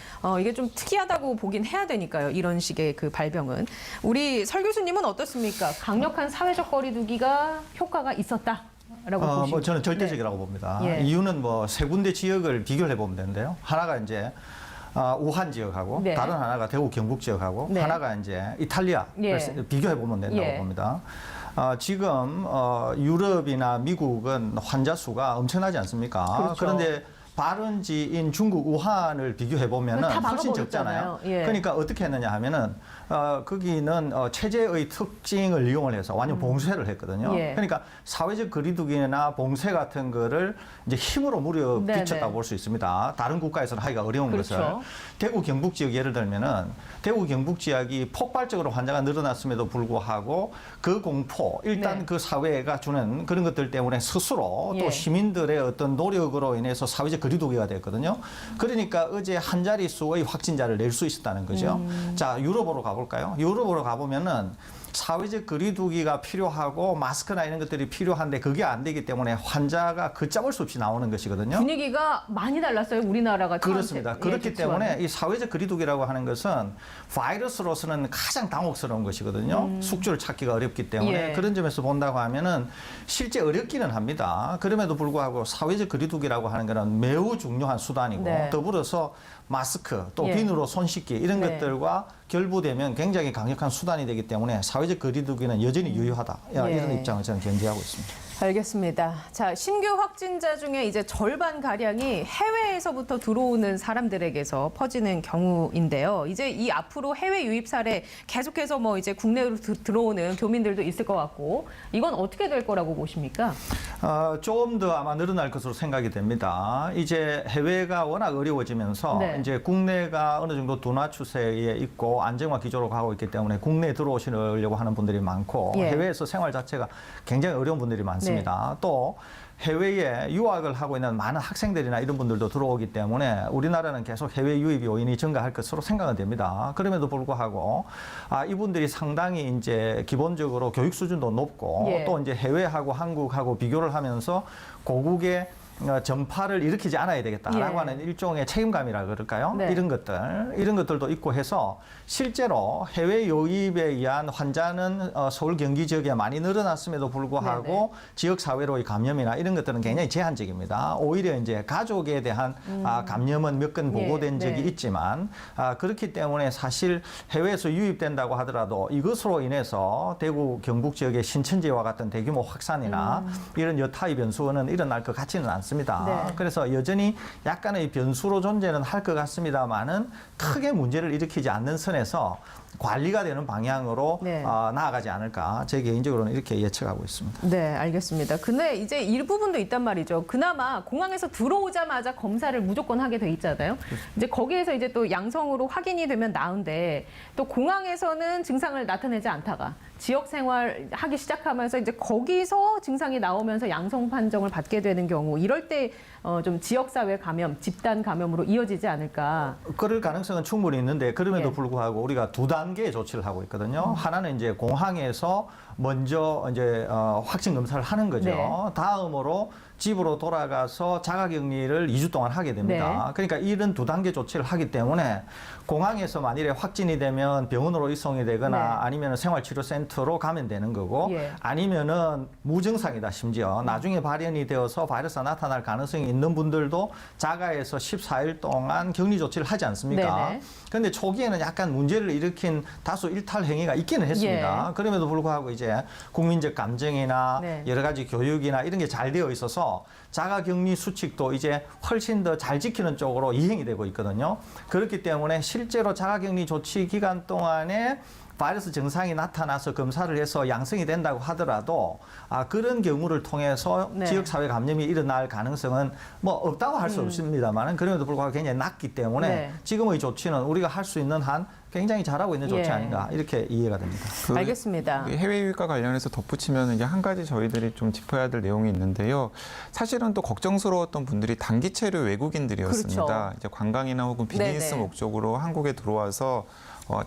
이게 좀 특이하다고 보긴 해야 되니까요. 이런 식의 그 발병은. 우리 설 교수님은 어떻습니까? 강력한 사회적 거리두기가 효과가 있었다라고 보시죠. 뭐 저는 절대적이라고 봅니다. 예. 이유는 뭐 세 군데 지역을 비교를 해보면 되는데요. 하나가 이제 우한 지역하고 네. 다른 하나가 대구 경북 지역하고 네. 하나가 이제 이탈리아 예. 비교해 보면 된다고 예. 봅니다. 지금 유럽이나 미국은 환자 수가 엄청나지 않습니까? 그렇죠. 그런데 발원지인 중국 우한을 비교해 보면은 다 훨씬 막아버렸잖아요. 적잖아요. 예. 그러니까 어떻게 했느냐 하면은 거기는 체제의 특징을 이용을 해서 완전 봉쇄를 했거든요. 예. 그러니까 사회적 거리두기나 봉쇄 같은 거를 이제 힘으로 무려비쳤다고 네네. 볼 수 있습니다. 다른 국가에서는 하기가 어려운 그렇죠. 것을. 대구 경북 지역 예를 들면은 대구 경북 지역이 폭발적으로 환자가 늘어났음에도 불구하고 그 공포 일단 네. 그 사회가 주는 그런 것들 때문에 스스로 예. 또 시민들의 어떤 노력으로 인해서 사회적 거리두기가 됐거든요. 그러니까 어제 한 자릿수의 확진자를 낼 수 있었다는 거죠. 자, 유럽으로 가볼까요? 유럽으로 가보면은 사회적 거리두기가 필요하고 마스크나 이런 것들이 필요한데 그게 안 되기 때문에 환자가 걷잡을 수 없이 나오는 것이거든요. 분위기가 많이 달랐어요. 우리나라가 그렇습니다. 처음 그렇기 개최하는. 때문에 이 사회적 거리두기라고 하는 것은 바이러스로서는 가장 당혹스러운 것이거든요. 숙주를 찾기가 어렵기 때문에 예. 그런 점에서 본다고 하면은 실제 어렵기는 합니다. 그럼에도 불구하고 사회적 거리두기라고 하는 것은 매우 중요한 수단이고 네. 더불어서 마스크 또 예. 비누로 손 씻기 이런 네. 것들과 결부되면 굉장히 강력한 수단이 되기 때문에 사회적 거리두기는 여전히 유효하다. 이런 입장을 저는 견지하고 있습니다. 알겠습니다. 자, 신규 확진자 중에 이제 절반 가량이 해외에서부터 들어오는 사람들에게서 퍼지는 경우인데요. 이제 이 앞으로 해외 유입 사례 계속해서 뭐 이제 국내로 들어오는 교민들도 있을 것 같고 이건 어떻게 될 거라고 보십니까? 조금 더 아마 늘어날 것으로 생각이 됩니다. 이제 해외가 워낙 어려워지면서 네. 이제 국내가 어느 정도 둔화 추세에 있고 안정화 기조로 가고 있기 때문에 국내에 들어오시려고 하는 분들이 많고 예. 해외에서 생활 자체가 굉장히 어려운 분들이 많습니다. 또 해외에 유학을 하고 있는 많은 학생들이나 이런 분들도 들어오기 때문에 우리나라는 계속 해외 유입 요인이 증가할 것으로 생각은 됩니다. 그럼에도 불구하고 이분들이 상당히 이제 기본적으로 교육 수준도 높고 예. 또 이제 해외하고 한국하고 비교를 하면서 고국의 전파를 일으키지 않아야 되겠다라고 예. 하는 일종의 책임감이라 그럴까요? 네. 이런 것들도 있고 해서 실제로 해외 유입에 의한 환자는 서울 경기 지역에 많이 늘어났음에도 불구하고 지역 사회로의 감염이나 이런 것들은 굉장히 제한적입니다. 오히려 이제 가족에 대한 감염은 몇 건 보고된 적이 있지만 그렇기 때문에 사실 해외에서 유입된다고 하더라도 이것으로 인해서 대구 경북 지역의 신천지와 같은 대규모 확산이나 이런 여타의 변수는 일어날 것 같지는 않습니다. 네. 그래서 여전히 약간의 변수로 존재는 할 것 같습니다만은 크게 문제를 일으키지 않는 선에서 관리가 되는 방향으로 네. 나아가지 않을까 제 개인적으로는 이렇게 예측하고 있습니다. 네, 알겠습니다. 근데 이제 일부분도 있단 말이죠. 그나마 공항에서 들어오자마자 검사를 무조건 하게 돼 있잖아요. 이제 거기에서 이제 또 양성으로 확인이 되면 나은데 또 공항에서는 증상을 나타내지 않다가 지역 생활 하기 시작하면서 이제 거기서 증상이 나오면서 양성 판정을 받게 되는 경우 이럴 때 좀 지역사회 감염, 집단 감염으로 이어지지 않을까. 그럴 가능성은 충분히 있는데 그럼에도 예. 불구하고 우리가 두 단계의 조치를 하고 있거든요. 하나는 이제 공항에서 먼저 이제 확진 검사를 하는 거죠. 네. 다음으로 집으로 돌아가서 자가격리를 2주 동안 하게 됩니다. 네. 그러니까 이런 두 단계 조치를 하기 때문에 공항에서 만일에 확진이 되면 병원으로 이송이 되거나 네. 아니면 생활치료센터로 가면 되는 거고 예. 아니면은 무증상이다 심지어 나중에 발현이 되어서 바이러스가 나타날 가능성이 있는 분들도 자가에서 14일 동안 격리 조치를 하지 않습니까? 네네. 그런데 초기에는 약간 문제를 일으킨 다수 일탈 행위가 있기는 했습니다. 예. 그럼에도 불구하고 이제 국민적 감정이나 네. 여러 가지 교육이나 이런 게 잘 되어 있어서 자가격리 수칙도 이제 훨씬 더 잘 지키는 쪽으로 이행이 되고 있거든요. 그렇기 때문에 실제로 자가격리 조치 기간 동안에 바이러스 증상이 나타나서 검사를 해서 양성이 된다고 하더라도 그런 경우를 통해서 네. 지역사회 감염이 일어날 가능성은 뭐 없다고 할 수 없습니다만 그럼에도 불구하고 굉장히 낮기 때문에 네. 지금의 조치는 우리가 할 수 있는 한 굉장히 잘하고 있는 조치 예. 아닌가 이렇게 이해가 됩니다. 알겠습니다. 해외 유입과 관련해서 덧붙이면 이제 한 가지 저희들이 좀 짚어야 될 내용이 있는데요. 사실은 또 걱정스러웠던 분들이 단기 체류 외국인들이었습니다. 그렇죠. 이제 관광이나 혹은 비즈니스 네네. 목적으로 한국에 들어와서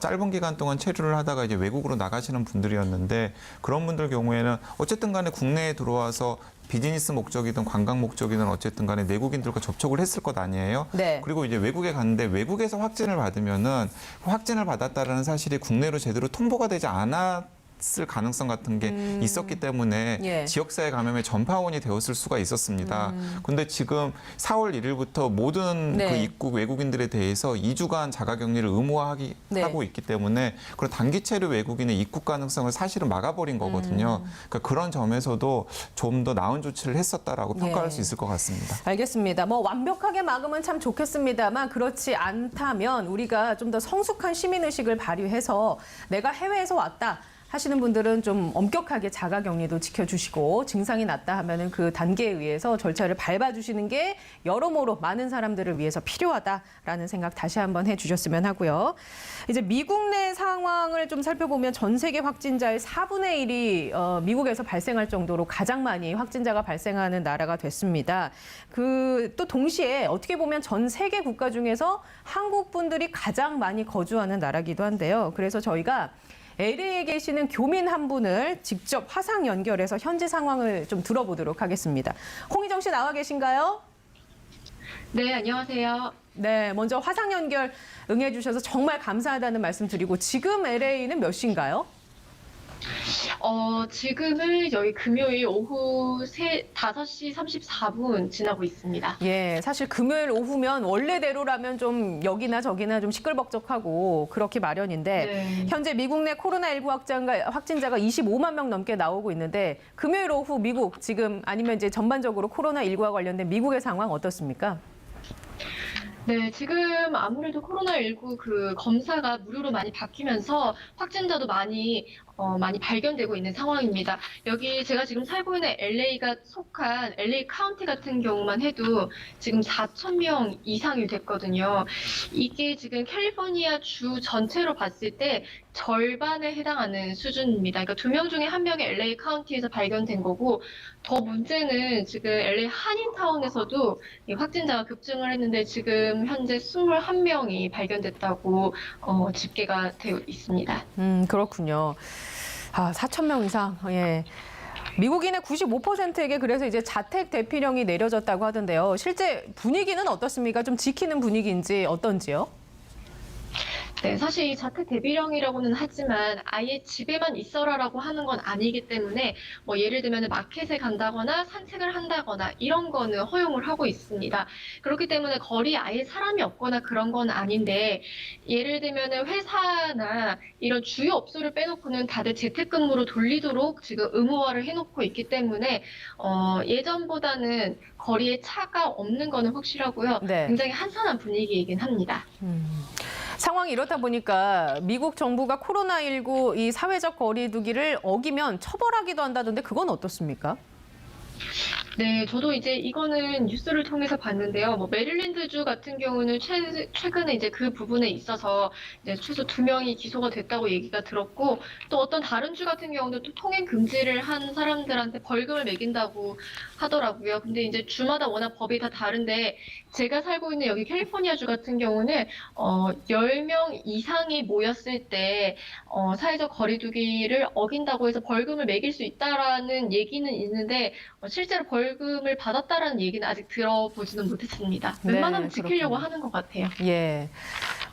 짧은 기간 동안 체류를 하다가 이제 외국으로 나가시는 분들이었는데 그런 분들 경우에는 어쨌든 간에 국내에 들어와서 비즈니스 목적이든 관광 목적이든 어쨌든 간에 내국인들과 접촉을 했을 것 아니에요. 네. 그리고 이제 외국에 갔는데 외국에서 확진을 받으면은 확진을 받았다라는 사실이 국내로 제대로 통보가 되지 않았을 가능성 같은 게 있었기 때문에 예. 지역사회 감염의 전파원이 되었을 수가 있었습니다. 근데 지금 4월 1일부터 모든 네. 그 입국 외국인들에 대해서 2주간 자가격리를 의무화하고 네. 있기 때문에 그런 단기 체류 외국인의 입국 가능성을 사실은 막아버린 거거든요. 그러니까 그런 점에서도 좀 더 나은 조치를 했었다라고 평가할 예. 수 있을 것 같습니다. 알겠습니다. 뭐 완벽하게 막으면 참 좋겠습니다만 그렇지 않다면 우리가 좀 더 성숙한 시민의식을 발휘해서 내가 해외에서 왔다. 하시는 분들은 좀 엄격하게 자가격리도 지켜주시고 증상이 났다 하면은 그 단계에 의해서 절차를 밟아주시는 게 여러모로 많은 사람들을 위해서 필요하다라는 생각 다시 한번 해주셨으면 하고요. 이제 미국 내 상황을 좀 살펴보면 전 세계 확진자의 4분의 1이 미국에서 발생할 정도로 가장 많이 확진자가 발생하는 나라가 됐습니다. 또 동시에 어떻게 보면 전 세계 국가 중에서 한국 분들이 가장 많이 거주하는 나라기도 한데요. 그래서 저희가 LA에 계시는 교민 한 분을 직접 화상 연결해서 현지 상황을 좀 들어보도록 하겠습니다. 홍희정 씨 나와 계신가요? 네, 안녕하세요. 네, 먼저 화상 연결 응해주셔서 정말 감사하다는 말씀 드리고 지금 LA는 몇 시인가요? 지금은 여기 금요일 오후 5시 34분 지나고 있습니다. 예, 사실 금요일 오후면 원래대로라면 좀 여기나 저기나 좀 시끌벅적하고 그렇기 마련인데 네. 현재 미국 내 코로나19 확진자가 25만 명 넘게 나오고 있는데 금요일 오후 미국 지금 아니면 이제 전반적으로 코로나19와 관련된 미국의 상황 어떻습니까? 네, 지금 아무래도 코로나19 그 검사가 무료로 많이 바뀌면서 확진자도 많이 발견되고 있는 상황입니다. 여기 제가 지금 살고 있는 LA가 속한 LA 카운티 같은 경우만 해도 지금 4,000명 이상이 됐거든요. 이게 지금 캘리포니아 주 전체로 봤을 때 절반에 해당하는 수준입니다. 그러니까 2명 중에 1명이 LA 카운티에서 발견된 거고, 더 문제는 지금 LA 한인타운에서도 이 확진자가 급증을 했는데 지금 현재 21명이 발견됐다고 집계가 되어 있습니다. 그렇군요. 4,000명 이상. 예. 미국인의 95%에게 그래서 이제 자택 대피령이 내려졌다고 하던데요. 실제 분위기는 어떻습니까? 좀 지키는 분위기인지 어떤지요? 네, 사실 이 자택 대비령이라고는 하지만 아예 집에만 있어라라고 하는 건 아니기 때문에 뭐 예를 들면 마켓에 간다거나 산책을 한다거나 이런 거는 허용을 하고 있습니다. 그렇기 때문에 거리에 아예 사람이 없거나 그런 건 아닌데, 예를 들면 회사나 이런 주요 업소를 빼놓고는 다들 재택근무로 돌리도록 지금 의무화를 해놓고 있기 때문에 예전보다는 거리에 차가 없는 거는 확실하고요. 네. 굉장히 한산한 분위기이긴 합니다. 상황이 이렇다 보니까 미국 정부가 코로나19 이 사회적 거리 두기를 어기면 처벌하기도 한다던데 그건 어떻습니까? 네, 저도 이제 이거는 뉴스를 통해서 봤는데요. 뭐 메릴랜드주 같은 경우는 최근에 이제 그 부분에 있어서 이제 최소 2명이 기소가 됐다고 얘기가 들었고, 또 어떤 다른 주 같은 경우도 또 통행 금지를 한 사람들한테 벌금을 매긴다고 하더라고요. 근데 이제 주마다 워낙 법이 다 다른데, 제가 살고 있는 여기 캘리포니아 주 같은 경우는 10명 이상이 모였을 때 사회적 거리두기를 어긴다고 해서 벌금을 매길 수 있다라는 얘기는 있는데 실제로 벌금을 받았다라는 얘기는 아직 들어보지는 못했습니다. 네, 웬만하면 지키려고 그렇군요. 하는 것 같아요. 예.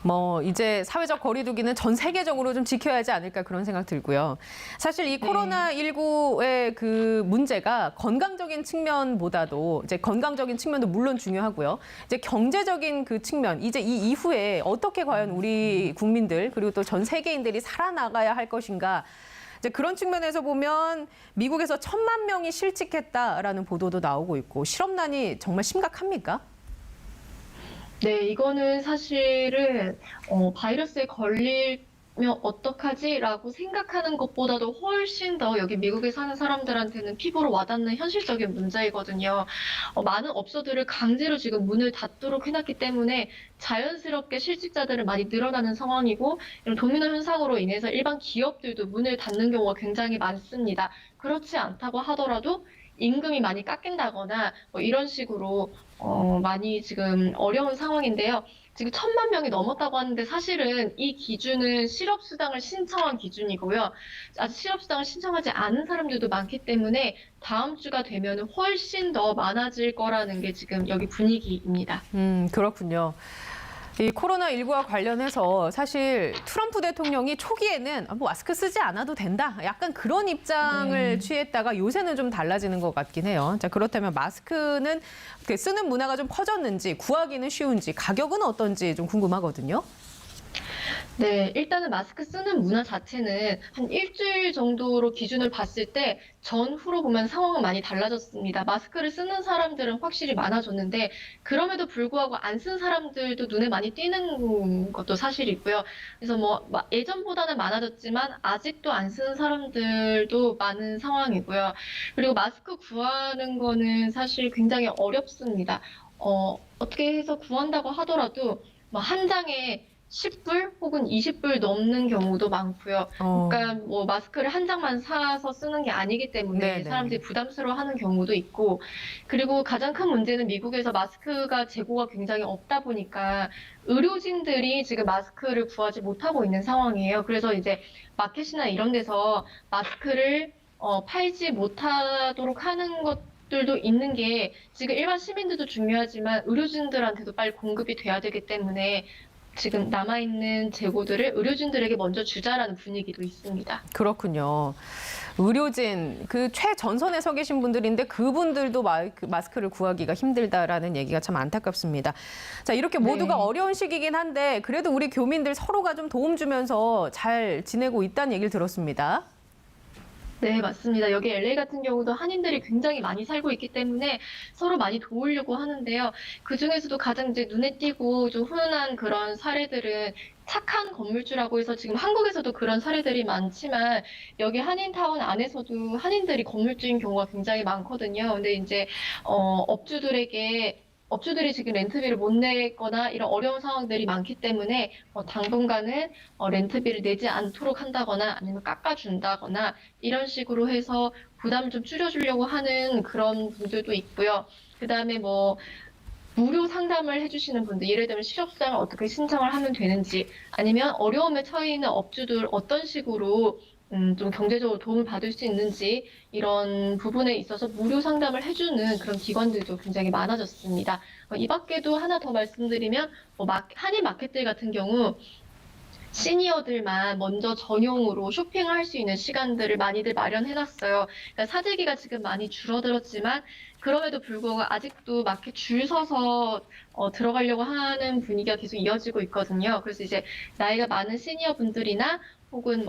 뭐 이제 사회적 거리두기는 전 세계적으로 좀 지켜야 하지 않을까 그런 생각 들고요. 사실 이 코로나19의 그 문제가 건강적인 측면보다도 이제 건강적인 측면도 물론 중요하고요. 이제 경제적인 그 측면, 이제 이 이후에 어떻게 과연 우리 국민들 그리고 또 전 세계인들이 살아나가야 할 것인가. 이제 그런 측면에서 보면 미국에서 1,000만 명이 실직했다라는 보도도 나오고 있고 실업난이 정말 심각합니까? 네, 이거는 사실은 바이러스에 걸리면 어떡하지라고 생각하는 것보다도 훨씬 더 여기 미국에 사는 사람들한테는 피부로 와닿는 현실적인 문제이거든요. 많은 업소들을 강제로 지금 문을 닫도록 해놨기 때문에 자연스럽게 실직자들은 많이 늘어나는 상황이고, 이런 도미노 현상으로 인해서 일반 기업들도 문을 닫는 경우가 굉장히 많습니다. 그렇지 않다고 하더라도 임금이 많이 깎인다거나 뭐 이런 식으로 많이 지금 어려운 상황인데요. 지금 1,000만 명이 넘었다고 하는데 사실은 이 기준은 실업수당을 신청한 기준이고요. 아직 실업수당을 신청하지 않은 사람들도 많기 때문에 다음 주가 되면 훨씬 더 많아질 거라는 게 지금 여기 분위기입니다. 그렇군요. 이 코로나19와 관련해서 사실 트럼프 대통령이 초기에는 뭐 마스크 쓰지 않아도 된다. 약간 그런 입장을 취했다가 요새는 좀 달라지는 것 같긴 해요. 자, 그렇다면 마스크는 쓰는 문화가 좀 퍼졌는지, 구하기는 쉬운지, 가격은 어떤지 좀 궁금하거든요. 네, 일단은 마스크 쓰는 문화 자체는 한 일주일 정도로 기준을 봤을 때 전후로 보면 상황은 많이 달라졌습니다. 마스크를 쓰는 사람들은 확실히 많아졌는데, 그럼에도 불구하고 안 쓴 사람들도 눈에 많이 띄는 것도 사실이고요. 그래서 뭐 예전보다는 많아졌지만 아직도 안 쓰는 사람들도 많은 상황이고요. 그리고 마스크 구하는 거는 사실 굉장히 어렵습니다. 어떻게 해서 구한다고 하더라도 뭐 한 장에 10불 혹은 20불 넘는 경우도 많고요. 그러니까 뭐 마스크를 한 장만 사서 쓰는 게 아니기 때문에 네네. 사람들이 부담스러워하는 경우도 있고, 그리고 가장 큰 문제는 미국에서 마스크가 재고가 굉장히 없다 보니까 의료진들이 지금 마스크를 구하지 못하고 있는 상황이에요. 그래서 이제 마켓이나 이런 데서 마스크를 팔지 못하도록 하는 것들도 있는 게 지금 일반 시민들도 중요하지만 의료진들한테도 빨리 공급이 돼야 되기 때문에 지금 남아있는 재고들을 의료진들에게 먼저 주자라는 분위기도 있습니다. 그렇군요. 의료진, 그 최전선에 서 계신 분들인데 그분들도 마스크를 구하기가 힘들다라는 얘기가 참 안타깝습니다. 자, 이렇게 모두가 네. 어려운 시기긴 한데 그래도 우리 교민들 서로가 좀 도움 주면서 잘 지내고 있다는 얘기를 들었습니다. 네, 맞습니다. 여기 LA 같은 경우도 한인들이 굉장히 많이 살고 있기 때문에 서로 많이 도우려고 하는데요. 그중에서도 가장 이제 눈에 띄고 좀 훈훈한 그런 사례들은 착한 건물주라고 해서 지금 한국에서도 그런 사례들이 많지만 여기 한인타운 안에서도 한인들이 건물주인 경우가 굉장히 많거든요. 근데 이제 업주들이 지금 렌트비를 못 내거나 이런 어려운 상황들이 많기 때문에 당분간은 렌트비를 내지 않도록 한다거나 아니면 깎아준다거나 이런 식으로 해서 부담을 좀 줄여주려고 하는 그런 분들도 있고요. 그다음에 무료 상담을 해주시는 분들, 예를 들면 실업수당을 어떻게 신청을 하면 되는지, 아니면 어려움에 처해 있는 업주들 어떤 식으로 좀 경제적으로 도움을 받을 수 있는지 이런 부분에 있어서 무료 상담을 해주는 그런 기관들도 굉장히 많아졌습니다. 이 밖에도 하나 더 말씀드리면 한인 마켓들 같은 경우 시니어들만 먼저 전용으로 쇼핑을 할 수 있는 시간들을 많이들 마련해놨어요. 그러니까 사재기가 지금 많이 줄어들었지만 그럼에도 불구하고 아직도 마켓 줄 서서 들어가려고 하는 분위기가 계속 이어지고 있거든요. 그래서 이제 나이가 많은 시니어분들이나 혹은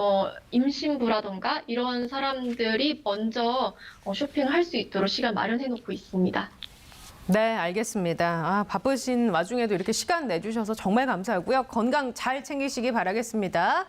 임신부라던가 이런 사람들이 먼저 쇼핑을 할 수 있도록 시간 마련해 놓고 있습니다. 네, 알겠습니다. 바쁘신 와중에도 이렇게 시간 내주셔서 정말 감사하고요. 건강 잘 챙기시기 바라겠습니다.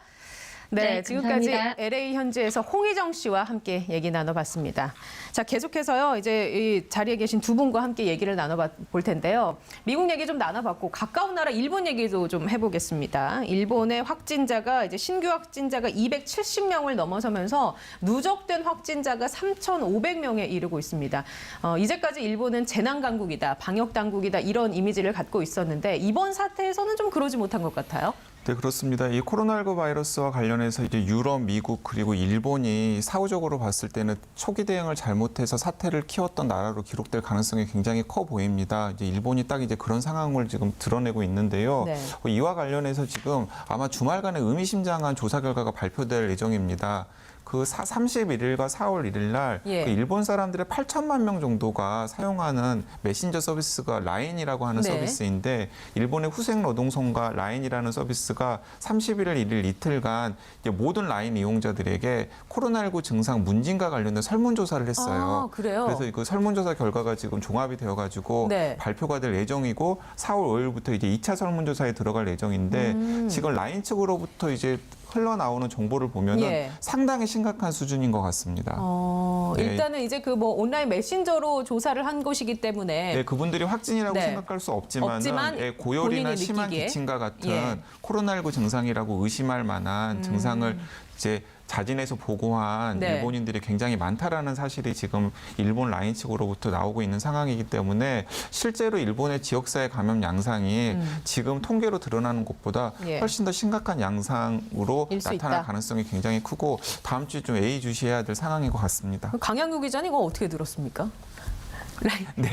네, 지금까지 감사합니다. LA 현지에서 홍희정 씨와 함께 얘기 나눠봤습니다. 자, 계속해서요. 이제 이 자리에 계신 두 분과 함께 얘기를 나눠볼 텐데요. 미국 얘기 좀 나눠봤고 가까운 나라 일본 얘기도 좀 해보겠습니다. 일본의 확진자가 이제 신규 확진자가 270명을 넘어서면서 누적된 확진자가 3,500명에 이르고 있습니다. 이제까지 일본은 재난 강국이다, 방역 당국이다 이런 이미지를 갖고 있었는데 이번 사태에서는 좀 그러지 못한 것 같아요. 네, 그렇습니다. 이 코로나19 바이러스와 관련해서 이제 유럽, 미국 그리고 일본이 사후적으로 봤을 때는 초기 대응을 잘못해서 사태를 키웠던 나라로 기록될 가능성이 굉장히 커 보입니다. 이제 일본이 딱 이제 그런 상황을 지금 드러내고 있는데요. 네. 이와 관련해서 지금 아마 주말간에 의미심장한 조사 결과가 발표될 예정입니다. 그 31일과 4월 1일 날 예. 그 일본 사람들의 8천만 명 정도가 사용하는 메신저 서비스가 라인이라고 하는 네. 서비스인데 일본의 후생 노동성과 라인이라는 서비스가 31일 1일 이틀간 이제 모든 라인 이용자들에게 코로나19 증상 문진과 관련된 설문조사를 했어요. 그래요? 그래서 그 설문조사 결과가 지금 종합이 되어가지고 네. 발표가 될 예정이고 4월 5일부터 이제 2차 설문조사에 들어갈 예정인데 지금 라인 측으로부터 이제 흘러나오는 정보를 보면은 예. 상당히 심각한 수준인 것 같습니다. 네. 일단은 이제 온라인 메신저로 조사를 한 것이기 때문에 네, 그분들이 확진이라고 네. 생각할 수 없지만 본인이 고열이나 심한 느끼기에. 기침과 같은 예. 코로나19 증상이라고 의심할 만한 증상을 이제 자진해서 보고한 네. 일본인들이 굉장히 많다라는 사실이 지금 일본 라인 측으로부터 나오고 있는 상황이기 때문에 실제로 일본의 지역사회 감염 양상이 지금 통계로 드러나는 것보다 예. 훨씬 더 심각한 양상으로 일 수 나타날 있다. 가능성이 굉장히 크고 다음 주에 좀 예의주시해야 될 상황인 것 같습니다. 강양규 기자는 이거 어떻게 들었습니까? 네,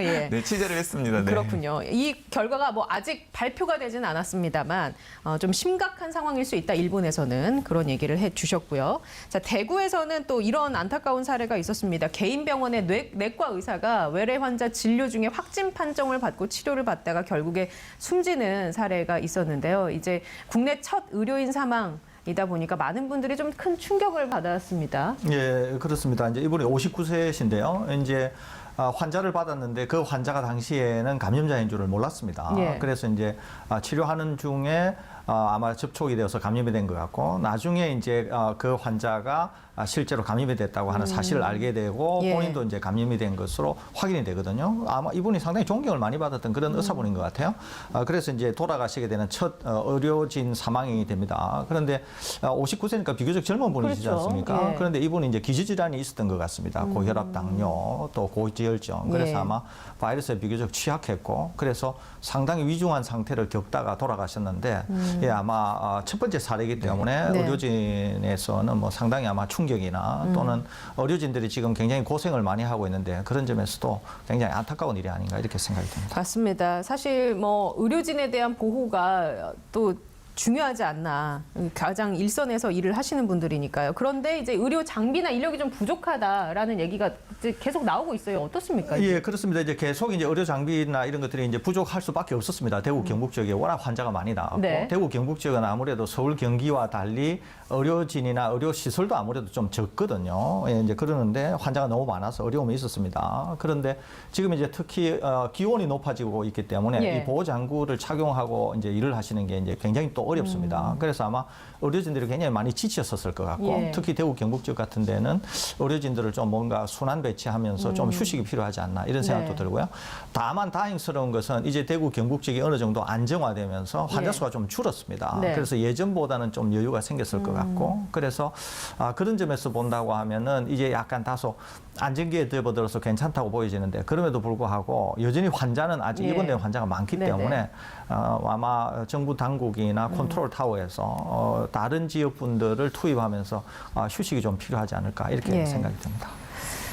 예. 네 취재를 했습니다. 네. 그렇군요. 이 결과가 아직 발표가 되지는 않았습니다만 좀 심각한 상황일 수 있다. 일본에서는 그런 얘기를 해주셨고요. 자, 대구에서는 또 이런 안타까운 사례가 있었습니다. 개인 병원의 내과 의사가 외래 환자 진료 중에 확진 판정을 받고 치료를 받다가 결국에 숨지는 사례가 있었는데요. 이제 국내 첫 의료인 사망. 이다 보니까 많은 분들이 좀 큰 충격을 받았습니다. 예, 그렇습니다. 이제 이분이 59세신데요. 이제 환자를 받았는데 그 환자가 당시에는 감염자인 줄을 몰랐습니다. 예. 그래서 이제 치료하는 중에 아마 접촉이 되어서 감염이 된 것 같고 나중에 이제 그 환자가 실제로 감염이 됐다고 하는 사실을 알게 되고 예. 본인도 이제 감염이 된 것으로 확인이 되거든요. 아마 이분이 상당히 존경을 많이 받았던 그런 의사분인 것 같아요. 그래서 이제 돌아가시게 되는 첫 의료진 사망이 됩니다. 그런데 59세니까 비교적 젊은 분이시지 그렇죠. 않습니까? 예. 그런데 이분이 이제 기저질환이 있었던 것 같습니다. 고혈압, 당뇨, 또 고지혈증. 그래서 예. 아마 바이러스에 비교적 취약했고 그래서 상당히 위중한 상태를 겪다가 돌아가셨는데 예, 아마 첫 번째 사례이기 때문에 네. 의료진에서는 뭐 상당히 아마 충격이나 또는 의료진들이 지금 굉장히 고생을 많이 하고 있는데 그런 점에서도 굉장히 안타까운 일이 아닌가 이렇게 생각이 듭니다. 맞습니다. 사실 뭐 의료진에 대한 보호가 또 중요하지 않나. 가장 일선에서 일을 하시는 분들이니까요. 그런데 이제 의료 장비나 인력이 좀 부족하다라는 얘기가 이제 계속 나오고 있어요. 어떻습니까? 예, 그렇습니다. 이제 계속 이제 의료 장비나 이런 것들이 이제 부족할 수밖에 없었습니다. 대구 경북 지역에 워낙 환자가 많이 나왔고 네. 대구 경북 지역은 아무래도 서울 경기와 달리 의료진이나 의료 시설도 아무래도 좀 적거든요. 예, 이제 그러는데 환자가 너무 많아서 어려움이 있었습니다. 그런데 지금 이제 특히 기온이 높아지고 있기 때문에 예. 이 보호 장구를 착용하고 이제 일을 하시는 게 이제 굉장히 또 어렵습니다. 그래서 아마 의료진들이 굉장히 많이 지쳤었을 것 같고 예. 특히 대구 경북 지역 같은 데는 의료진들을 좀 뭔가 순환 배치하면서 좀 휴식이 필요하지 않나 이런 생각도 네. 들고요. 다만 다행스러운 것은 이제 대구 경북 지역이 어느 정도 안정화되면서 환자 예. 수가 좀 줄었습니다. 네. 그래서 예전보다는 좀 여유가 생겼을 것 같고 그래서 그런 점에서 본다고 하면은 이제 약간 다소 안정기에 접어들어서 괜찮다고 보여지는데 그럼에도 불구하고 여전히 환자는 아직 예. 입원된 환자가 많기 네네. 때문에 아마 정부 당국이나 컨트롤 타워에서 다른 지역 분들을 투입하면서 휴식이 좀 필요하지 않을까 이렇게 예. 생각이 듭니다.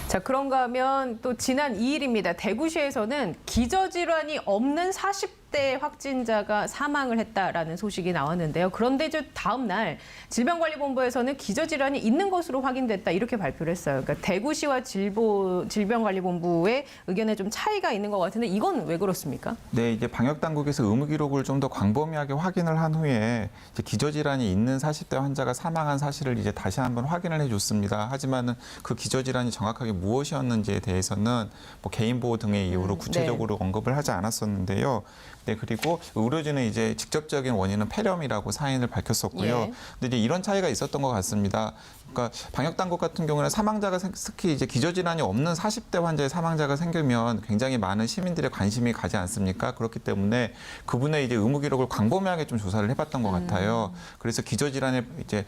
자, 그런가 하면 또 지난 2일입니다. 대구시에서는 기저질환이 없는 40대 확진자가 사망을 했다라는 소식이 나왔는데요. 그런데 이제 다음 날 질병관리본부에서는 기저질환이 있는 것으로 확인됐다 이렇게 발표를 했어요. 그러니까 대구시와 질병관리본부의 의견에 좀 차이가 있는 것 같은데 이건 왜 그렇습니까? 네, 이제 방역 당국에서 의무 기록을 좀 더 광범위하게 확인을 한 후에 이제 기저질환이 있는 40대 환자가 사망한 사실을 이제 다시 한번 확인을 해줬습니다. 하지만은 그 기저질환이 정확하게 무엇이었는지에 대해서는 뭐 개인 보호 등의 이유로 구체적으로 언급을 하지 않았었는데요. 네, 그리고 의료진은 이제 직접적인 원인은 폐렴이라고 사인을 밝혔었고요. 예. 근데 이제 이런 차이가 있었던 것 같습니다. 그러니까 방역 당국 같은 경우는 사망자가 특히 이제 기저질환이 없는 40대 환자의 사망자가 생기면 굉장히 많은 시민들의 관심이 가지 않습니까? 그렇기 때문에 그분의 이제 의무 기록을 광범위하게 좀 조사를 해봤던 것 같아요. 그래서 기저질환의 이제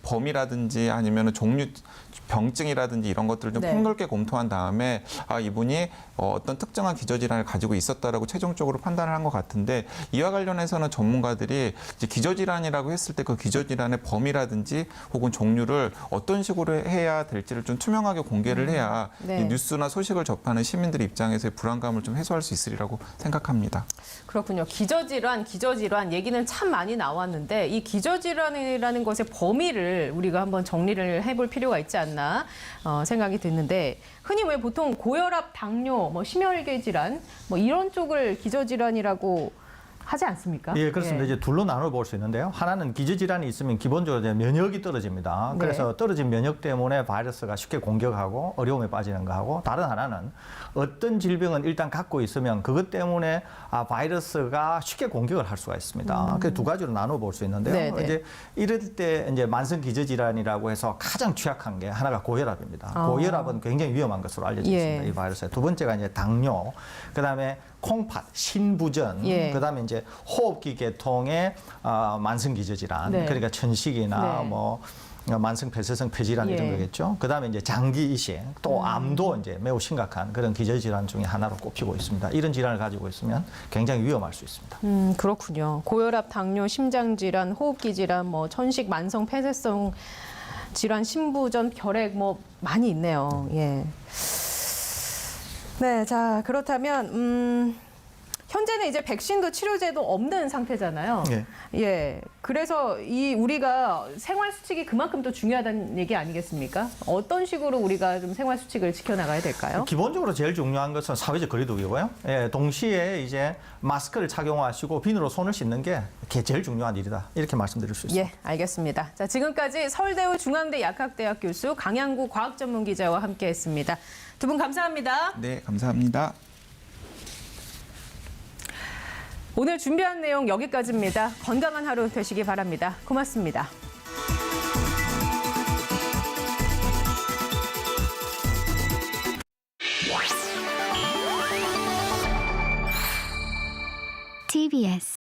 범위라든지 아니면은 종류 병증이라든지 이런 것들을 좀 네. 폭넓게 검토한 다음에 이분이 어떤 특정한 기저질환을 가지고 있었다라고 최종적으로 판단을 한 것 같은데 이와 관련해서는 전문가들이 이제 기저질환이라고 했을 때 그 기저질환의 범위라든지 혹은 종류를 어떤 식으로 해야 될지를 좀 투명하게 공개를 해야 네. 이 뉴스나 소식을 접하는 시민들 입장에서의 불안감을 좀 해소할 수 있으리라고 생각합니다. 그렇군요. 기저질환 얘기는 참 많이 나왔는데 이 기저질환이라는 것의 범위를 우리가 한번 정리를 해볼 필요가 있지 않나 생각이 드는데 흔히 왜 보통 고혈압, 당뇨, 뭐 심혈계 질환 뭐 이런 쪽을 기저질환이라고 하지 않습니까? 예, 그렇습니다. 예. 이제 둘로 나눠 볼 수 있는데요. 하나는 기저질환이 있으면 기본적으로 이제 면역이 떨어집니다. 네. 그래서 떨어진 면역 때문에 바이러스가 쉽게 공격하고 어려움에 빠지는 거하고 다른 하나는 어떤 질병은 일단 갖고 있으면 그것 때문에 바이러스가 쉽게 공격을 할 수가 있습니다. 그래서 두 가지로 나눠 볼 수 있는데요. 네, 네. 이제 이럴 때 이제 만성 기저질환이라고 해서 가장 취약한 게 하나가 고혈압입니다. 고혈압은 굉장히 위험한 것으로 알려져 예. 있습니다. 이 바이러스. 두 번째가 이제 당뇨, 그다음에 콩팥, 신부전, 예. 그다음에 이제 호흡기 계통의 만성 기저질환, 네. 그러니까 천식이나 네. 뭐 만성 폐쇄성 폐질환 예. 이런 거겠죠. 그다음에 이제 장기 이식, 또 암도 이제 매우 심각한 그런 기저질환 중에 하나로 꼽히고 있습니다. 이런 질환을 가지고 있으면 굉장히 위험할 수 있습니다. 그렇군요. 고혈압, 당뇨, 심장질환, 호흡기 질환, 뭐 천식, 만성 폐쇄성 질환, 신부전, 결핵 뭐 많이 있네요. 예. 네, 자 그렇다면 현재는 이제 백신도 치료제도 없는 상태잖아요. 예. 예. 그래서 이 우리가 생활 수칙이 그만큼 또 중요하다는 얘기 아니겠습니까? 어떤 식으로 우리가 좀 생활 수칙을 지켜나가야 될까요? 기본적으로 제일 중요한 것은 사회적 거리두기고요. 예, 동시에 이제 마스크를 착용하시고 비누로 손을 씻는 게 제일 중요한 일이다. 이렇게 말씀드릴 수 있습니다. 예, 알겠습니다. 자, 지금까지 서울대우 중앙대 약학대학 교수 강양구 과학전문기자와 함께했습니다. 두 분 감사합니다. 네, 감사합니다. 오늘 준비한 내용 여기까지입니다. 건강한 하루 되시기 바랍니다. 고맙습니다. TBS